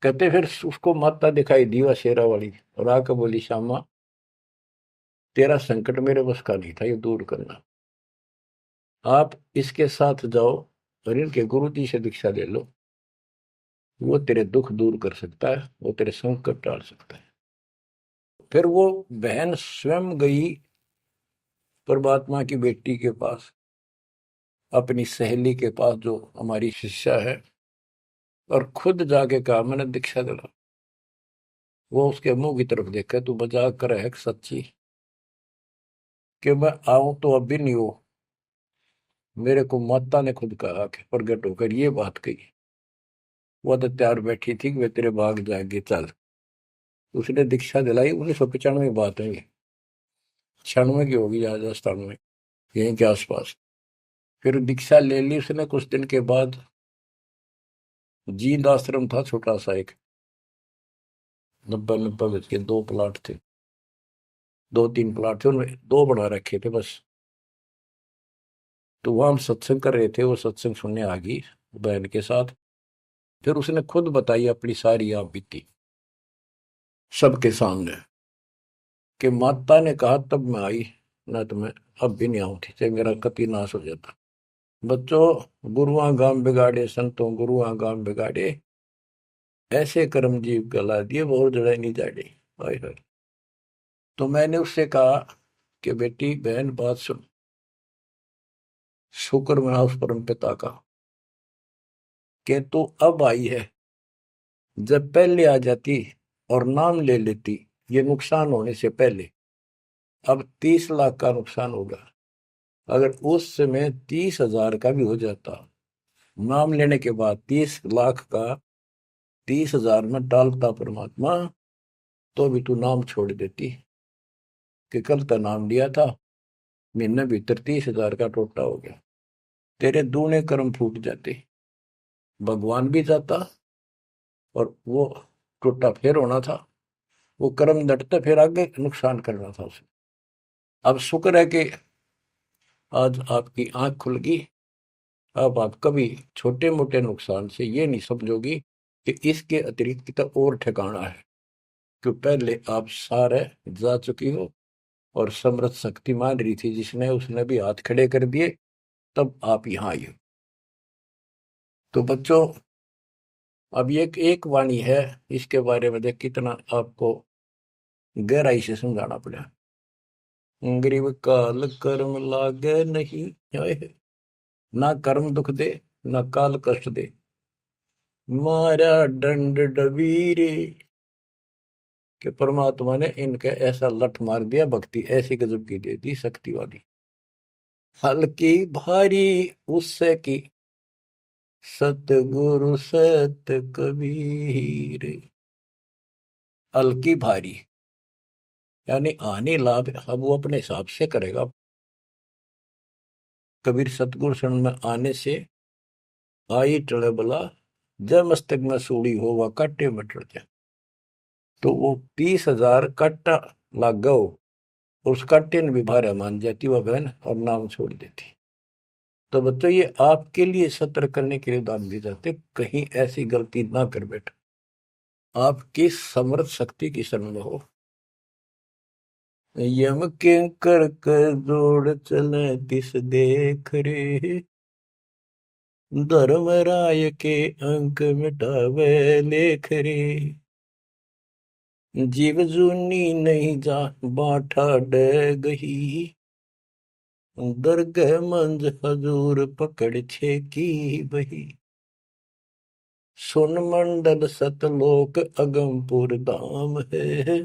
कहते फिर उसको माता दिखाई दी वह शेरा वाली, और आकर बोली श्यामा तेरा संकट मेरे बस का नहीं था ये दूर करना, आप इसके साथ जाओ और इनके गुरु जी से दीक्षा ले लो, वो तेरे दुख दूर कर सकता है, वो तेरे संकट टाल सकता है। फिर वो बहन स्वयं गई परमात्मा की बेटी के पास, अपनी सहेली के पास जो हमारी शिष्या है, और खुद जाके कहा मैंने दीक्षा दिला। वो उसके मुंह की तरफ देखा, तू मजाक कर है सच्ची, कि मैं आऊं तो अब भी नहीं हो, मेरे को माता ने खुद कहा कि प्रगट होकर ये बात कही। वो तो तैयार बैठी थी कि वे तेरे भाग जाएंगे चल। उसने दीक्षा दिलाई, 1995 बात है ये, 96 की होगी या 97, यहीं के आसपास। फिर दीक्षा ले ली उसने कुछ दिन के बाद। जींद आश्रम था छोटा सा एक, 90 90 गज के 2 प्लाट थे, 2 3 प्लाट थे, उनमें 2 बना रखे थे बस। तो वहां हम सत्संग कर रहे थे, वो सत्संग सुनने आ गई बहन के साथ। फिर उसने खुद बताई अपनी सारी आप बीती सबके सामने, कि माता ने कहा तब मैं आई, न तो मैं अब भी नहीं आऊंगी, चाहे मेरा कति नाश हो जाता। बच्चों गुरुआ गांव बिगाड़े संतों गुरुआ गांव बिगाड़े, ऐसे कर्म जीव गला दिए वो जड़ा नहीं जाड़े। हाय हाय। तो मैंने उससे कहा कि बेटी बहन बात सुन, शुक्र मना उस परम पिता का कि तू अब आई है, जब पहले आ जाती और नाम ले लेती ये नुकसान होने से पहले, अब 30 लाख का नुकसान होगा। अगर उस समय 30,000 का भी हो जाता, नाम लेने के बाद 30 लाख का 30,000 में डालता परमात्मा, तो भी तू नाम छोड़ देती। कि कल का नाम लिया था, महीने भीतर 30,000 का टोटा हो गया, तेरे दूने कर्म फूट जाते, भगवान भी जाता और वो टोटा फिर होना था, वो कर्म डटते फिर आगे नुकसान करना था उसे। अब शुक्र है कि आज आपकी आंख खुल गई, अब आप कभी छोटे मोटे नुकसान से ये नहीं समझोगी कि इसके अतिरिक्त तो और ठिकाना है, क्यों पहले आप सारे जा चुकी हो और समृद्ध शक्ति मान रही थी जिसने, उसने भी हाथ खड़े कर दिए, तब आप यहाँ आई हो। तो बच्चों अब ये एक वाणी है, इसके बारे में देख कितना आपको गहराई से समझाना पड़ा। गरीब काल कर्म लागे नहीं, ना कर्म दुख दे ना काल कष्ट दे, मारा दंड डबीरे। कि परमात्मा ने इनके ऐसा लठ मार दिया, भक्ति ऐसी गजब की दे दी शक्ति वाली। हल्की भारी उससे की सतगुरु सत कबीर। हल्की भारी यानी आने लाभ अब वो अपने हिसाब से करेगा। कबीर सतगुरु शरण में आने से आई टले बला, जब मस्तक में सूड़ी हो वह काटे में टल जाए। तो वो 30,000 काटा लाग गो, उसका टिन भी भारा मान जाती वह बहन और नाम छोड़ देती। तो बच्चों ये आपके लिए सत्र करने के लिए दान दिए जाते, कहीं ऐसी गलती ना कर बैठो, आपकी समर्थ शक्ति की शरण में हो। यम के कर कर जोड़ चले तिस देख रे, धर्मराय के अंक मिटावे लेख रे, जीव जूनी नहीं जा बाठा डे गही, दरगह मंज हजूर पकड़ छे की बही, सुन मंडल सतलोक अगमपुर धाम है,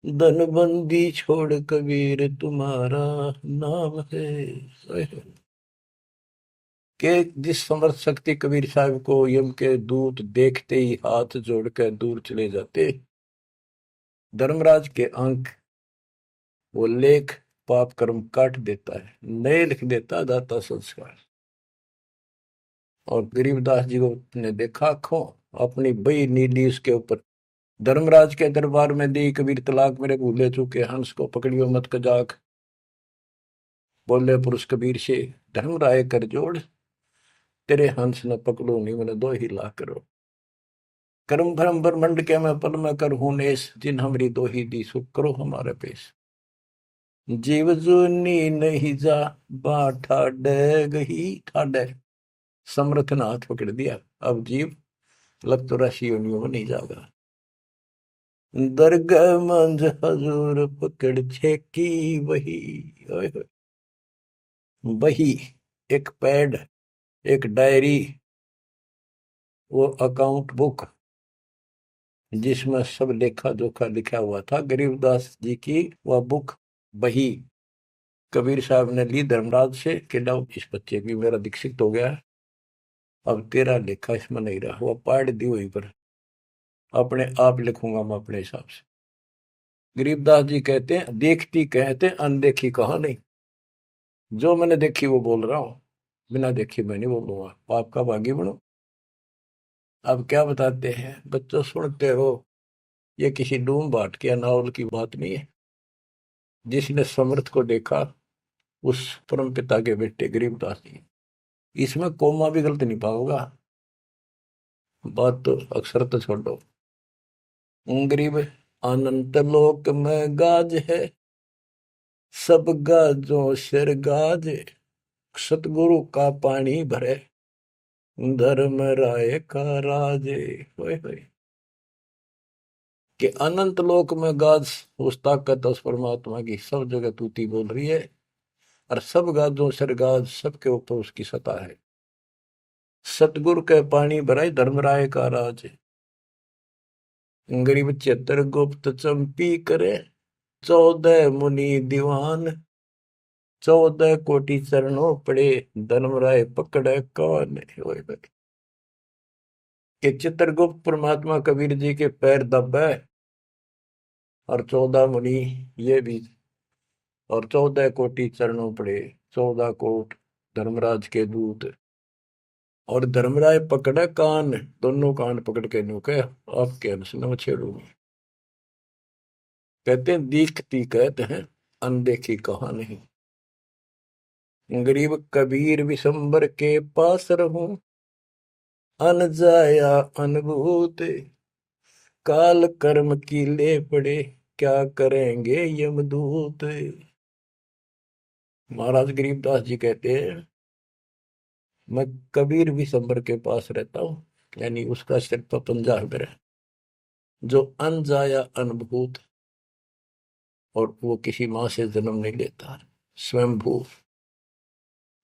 धनबंदी छोड़ कबीर तुम्हारा नाम है। के जिस समर्थ शक्ति कबीर साहब को यम के दूत देखते ही हाथ जोड़कर दूर चले जाते, धर्मराज के अंक वो लेख पाप कर्म काट देता है, नए लिख देता दाता संस्कार। और गरीबदास जी को ने देखा आंखों, अपनी बई नीली उसके ऊपर, धर्मराज के दरबार में दी कबीर तलाक मेरे भूले चूके, हंस को पकड़ियो मत कजाक, बोले पुरुष कबीर से धर्मराय कर जोड़, तेरे हंस न पकड़ो नहीं मैंने दो ही ला करो, कर्म भरम ब्रह्मंड के मैं पल में कर हूं नेस, जिन हमरी दो ही दी सुख करो हमारे पेश, जीव जूनी नहीं जा बाठा डग ही ठाडे, समर्थ ने हाथ पकड़ दिया, अब जीव लग तो राशि योनियों में नहीं जाएगा, दरगाह मंज हजूर पकड़ छेकी वही, ओए होए। वही एक पैड, एक डायरी, वो अकाउंट बुक जिसमें सब लेखा जोखा लिखा हुआ था, गरीबदास जी की वह बुक वही कबीर साहब ने ली धर्मराज से कि लो इस बच्चे की मेरा दीक्षित हो गया, अब तेरा लेखा इसमें नहीं रहा, वो पाड़ दी वहीं पर, अपने आप लिखूंगा मैं अपने हिसाब से। गरीबदास जी कहते हैं देखती कहते अनदेखी कहा नहीं, जो मैंने देखी वो बोल रहा हूं, बिना देखी मैं नहीं बोलूंगा, पाप का भागी बनो। अब क्या बताते हैं बच्चों, सुनते हो, ये किसी डूम बाट के नावल की बात नहीं है, जिसने समर्थ को देखा उस परम पिता के बेटे गरीबदास जी, इसमें कोमा भी गलत नहीं पाओगा, बात तो अक्षर तो छोड़ो। गरीब अनंत लोक में गाज है, सब गाजों सिर गाज, सतगुरु का पानी भरे, धर्म राय का राजे, होए होए। कि अनंत लोक में गाज उस ताकत उस परमात्मा की सब जगह तूती बोल रही है, और सब गाजों सिर गाज, सबके ऊपर उसकी सत्ता है, सतगुरु के पानी भराई धर्मराय का राज, गरीब चतर गुप्त चंपी करे, 14 मुनि दीवान, 14 कोटि चरणों पड़े, धर्मराय पकड़े कौन, कि चित्रगुप्त परमात्मा कबीर जी के पैर दबे, और 14 मुनि ये भी, और 14 कोटि चरणों पड़े, 14 कोट धर्मराज के दूत, और धर्मराय पकड़े कान, दोनों कान पकड़ के न्यू कहे आपके अंश न छेड़ूंगी। कहते हैं दीखती कहते हैं अनदेखी कहा नहीं, गरीब कबीर विशंबर के पास रहूं, अन जाया अनुभूत, काल कर्म की ले पड़े, क्या करेंगे यमदूत। महाराज गरीबदास जी कहते हैं मैं कबीर विशंबर के पास रहता हूं, यानी उसका सिर पर पंजा है मेरा, जो अनजाया अनुभूत, और वो किसी माँ से जन्म नहीं लेता, स्वयंभू,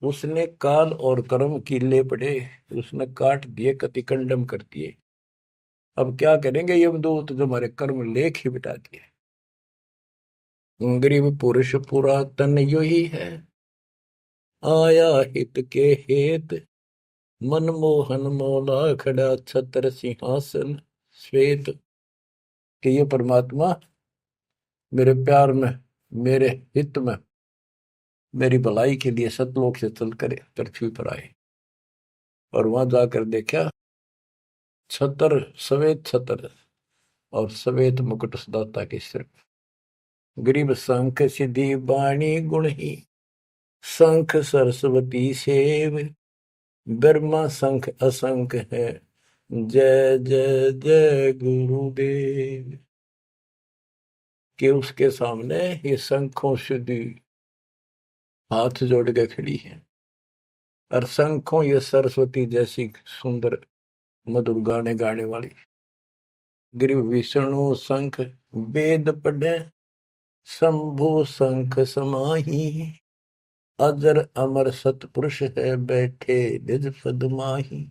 उसने काल और कर्म की ले पड़े, उसने काट दिए, कतिकंडम कर दिए, अब क्या करेंगे यमदूत, जो हमारे कर्म लेख ही बिटा दिए। गरीब पुरुष पुरातन यो ही है, आया हित के हेत, मनमोहन मौला खड़ा छत्र सिंहासन श्वेत, कि ये परमात्मा मेरे प्यार में, मेरे हित में, मेरी भलाई के लिए सतलोक से चल कर पृथ्वी पर आए, और वहां जाकर देखा छतर, सवेत छतर और सवेत मुकुट दाता के सिर, गरीब शंख सिद्धि बाणी गुण ही, शंख सरस्वती सेव, ब्रह्मा शंख असंख है, जय जय जय गुरुदेव। कि उसके सामने ये शंखों सिद्धि हाथ जोड़ के खड़ी है, और शंखों ये सरस्वती जैसी सुंदर मधुर गाने गाने वाली। गिरि विष्णु शंख वेद पढ़े, शंभु शंख समाही, अजर अमर सतपुरुष है बैठे निज पद माही।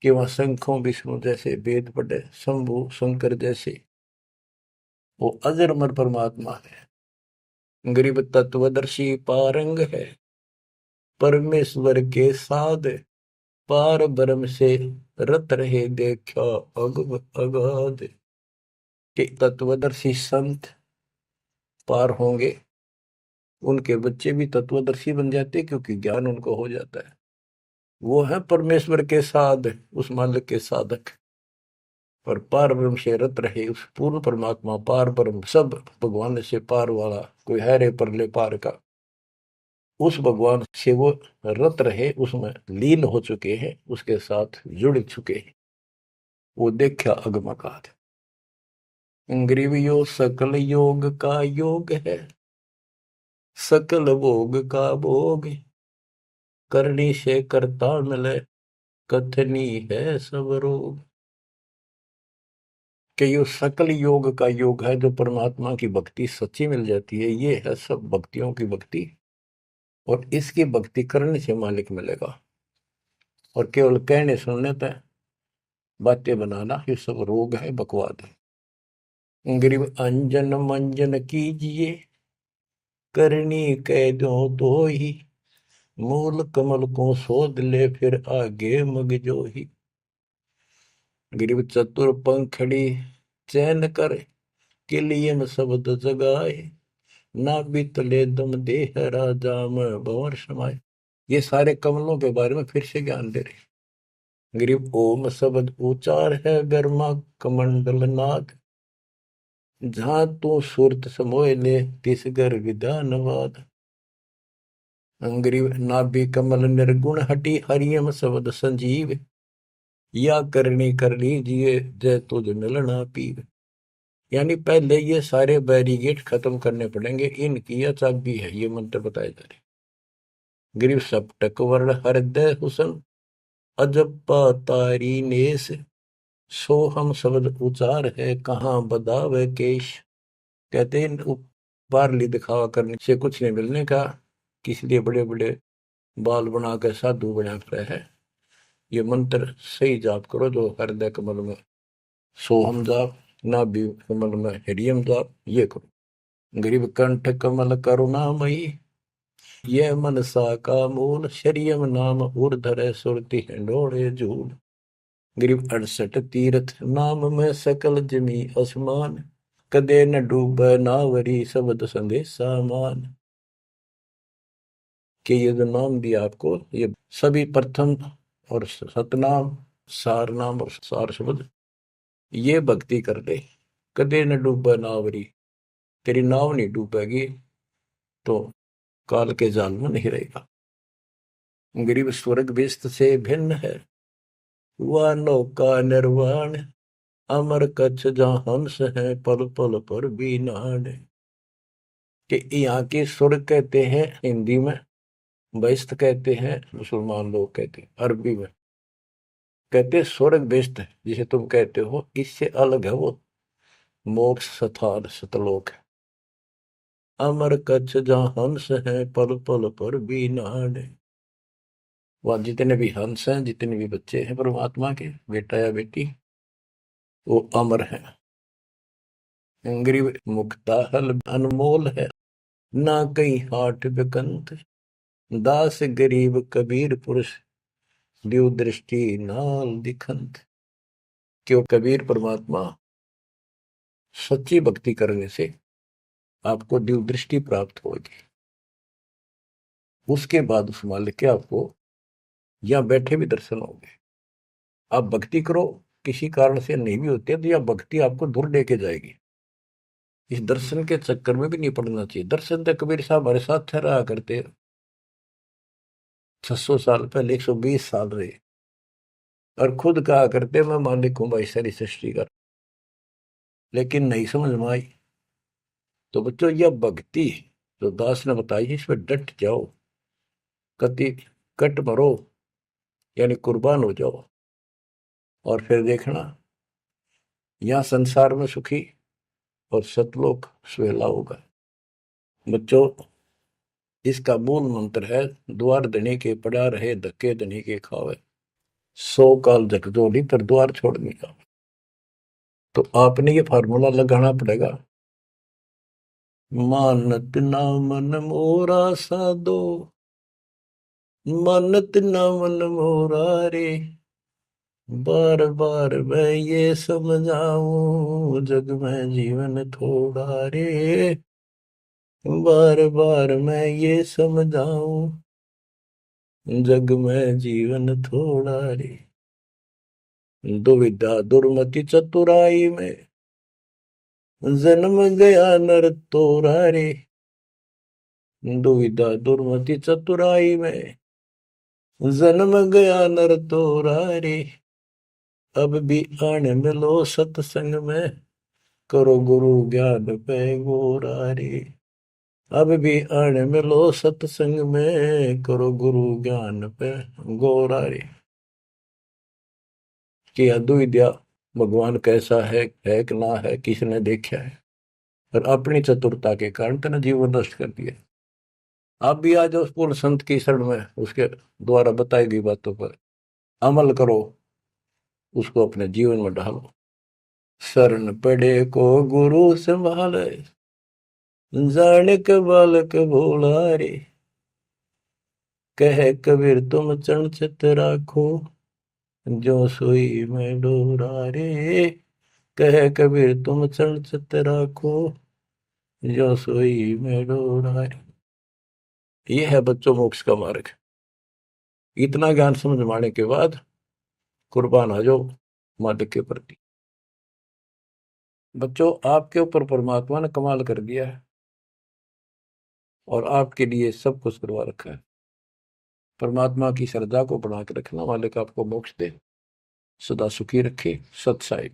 कि वह शंखों विष्णु जैसे वेद पढ़े, शंभु शंकर जैसे वो अजर अमर परमात्मा है। गरीब तत्वदर्शी पारंग है, परमेश्वर के साध, पार ब्रह्म से रत रहे देखा अगाध। कि तत्वदर्शी संत पार होंगे, उनके बच्चे भी तत्वदर्शी बन जाते क्योंकि ज्ञान उनको हो जाता है। वो है परमेश्वर के साध, उस मालिक के साधक, और पार ब्रह्म से रत रहे उस पूर्ण परमात्मा, पार ब्रह्म सब भगवान से पार वाला कोई है रे परले पार का, उस भगवान से वो रत रहे, उसमें लीन हो चुके हैं, उसके साथ जुड़ चुके हैं। वो देखा अगमकाद। ग्रीव योग सकल योग का योग है, सकल भोग का भोग, करनी से करता मिले, कथनी है सब रोग। कि यो सकल योग का योग है, जो परमात्मा की भक्ति सच्ची मिल जाती है, ये है सब भक्तियों की भक्ति, और इसकी भक्ति करने से मालिक मिलेगा। और केवल कहने सुनने तक बातें बनाना ये सब रोग है, बकवाद है। गरीब अंजन मंजन कीजिए, करनी कह दो तो ही, मूल कमल को शोध ले फिर आगे मग जो ही। गरीब चतुर पंखड़ी चैन कर, किलियन शब्द जगाए, ना बीतले दम देह राजा में भंवर समाये। ये सारे कमलों के बारे में फिर से ज्ञान दे रहे। गरीब ओम शब्द उचार है, गर्मा कमंडल नाद, जहां तू सुरत समोय ले तिस घर विधानवाद। गरीब नाभि कमल निर्गुण हटी, हरियम शब्द संजीव, या करनी कर लीजिए जय तुझ मिलना पीव। यानी पहले ये सारे बैरिगेट खत्म करने पड़ेंगे, इनकी यह चाबी है, ये मंत्र बताए जा रहे। गिरिव सपटक वर्ण हृदय हुसन, अजप्पा तारी नेस, सो हम शब्द उचार है कहाँ बदावे केश। कहते हैं बारली दिखावा करने से कुछ नहीं मिलने का, किसी लिए बड़े बड़े बाल बना कर साधु बना रहे है। ये मंत्र सही जाप करो, जो हृदय कमल में सोहम जाप, नाभि कमल में हरियम जाप, ये करो। गरीब कंठ कमल करुणामयी, यह मनसा का मूल, शरियम नाम ऊर्धर सुरति हिंडोड़े झूल। गरीब 68 तीर्थ नाम में सकल जमी आसमान, कदे न डूब नावरी शब्द संदेशा मान। कि ये जो नाम दिया आपको, ये सभी प्रथम और सतनाम, सार नाम और सार शब्द, ये भक्ति कर ले। कदे न डूबा नावरी, तेरी नाव नहीं डूबेगी तो काल के जाल में नहीं रहेगा। गरीब स्वर्ग बेस्त से भिन्न है, वह नौका निर्वाण, अमर कच्छ जहाँ हंस है पल पल पर बीनान। कि यहाँ की स्वर्ग कहते हैं हिंदी में, बेस्त कहते हैं मुसलमान लोग कहते हैं, अरबी में कहते हैं स्वर्ग बेस्त है, जिसे तुम कहते हो, इससे अलग है वो मोक्ष स्थान सतलोक है। अमर कच्छ जहाँ हंस है पल पल पर बीनान। वह जितने भी हंस हैं, जितने भी बच्चे हैं परमात्मा के, बेटा या बेटी, वो अमर है। गरीब मुक्ता हल अनमोल है, ना कहीं हाट बिकंत, दास गरीब कबीर पुरुष, दिव दृष्टि नाल दिखंत। क्यों कबीर परमात्मा, सच्ची भक्ति करने से आपको दिव दृष्टि प्राप्त होगी। उसके बाद उस मालिक के आपको यहाँ बैठे भी दर्शन होंगे। आप भक्ति करो, किसी कारण से नहीं भी होते तो यह भक्ति आपको दूर लेके जाएगी। इस दर्शन के चक्कर में भी नहीं पड़ना चाहिए। दर्शन तो कबीर साहब हमारे साथ रहा करते, 600 साल पहले, 120 साल रहे, और खुद कहा करते मैं मालिक हूं भाई सारी सृष्टि का। लेकिन नहीं समझ में आई। तो बच्चों, यह भक्ति जो दास ने बताई है, इसमें डट जाओ, कति कट मरो, यानी कुर्बान हो जाओ, और फिर देखना यहां संसार में सुखी और सतलोक सुहेला होगा। बच्चों, इसका मूल मंत्र है, द्वार धनी के पड़ा रहे, धक्के धनी के खावे, 100 काल झकझोली पर द्वार छोड़ने का। तो आपने ये फार्मूला लगाना पड़ेगा। मानत ना मन मोरा साधो, मानत ना मन मोरा रे, बार बार मैं ये समझाऊं, जग में जीवन थोड़ा रे, बार बार मैं ये समझाऊं, जग में जीवन थोड़ा रे। दुविधा दुर्मति चतुराई में, जन्म गया नर तोरा रे, दुविधा दुर्मति चतुराई में, जन्म गया नर तोरा रे, अब भी आने मिलो सत्संग में, करो गुरु ज्ञान पे गोरा रे, अब भी आने मिलो सत्संग में, करो गुरु ज्ञान पे गोरा रे। कि अद्विद्या भगवान कैसा है कि ना है, किसने देखा है, और अपनी चतुरता के कारण तेने जीवन नष्ट कर दिया। आप भी आ जाओ पूर्ण संत की शरण में, उसके द्वारा बताई गई बातों पर अमल करो, उसको अपने जीवन में ढालो। शरण पड़े को गुरु संभाले, जाने के बालक भोला रे, कहे कबीर तुम चरण चित राखो, जो सोई में डोरा रे, कहे कबीर तुम चरण चित राखो, जो सोई में डोरा रे। ये है बच्चों मोक्ष का मार्ग। इतना ज्ञान समझ माने के बाद कुर्बान आ जाओ मालिक के प्रति। बच्चों, आपके ऊपर परमात्मा ने कमाल कर दिया है, और आपके लिए सब कुछ करवा रखा है। परमात्मा की श्रद्धा को बढ़ा के रखना, मालिक आपको मोक्ष दे, सदा सुखी रखे। सत साई।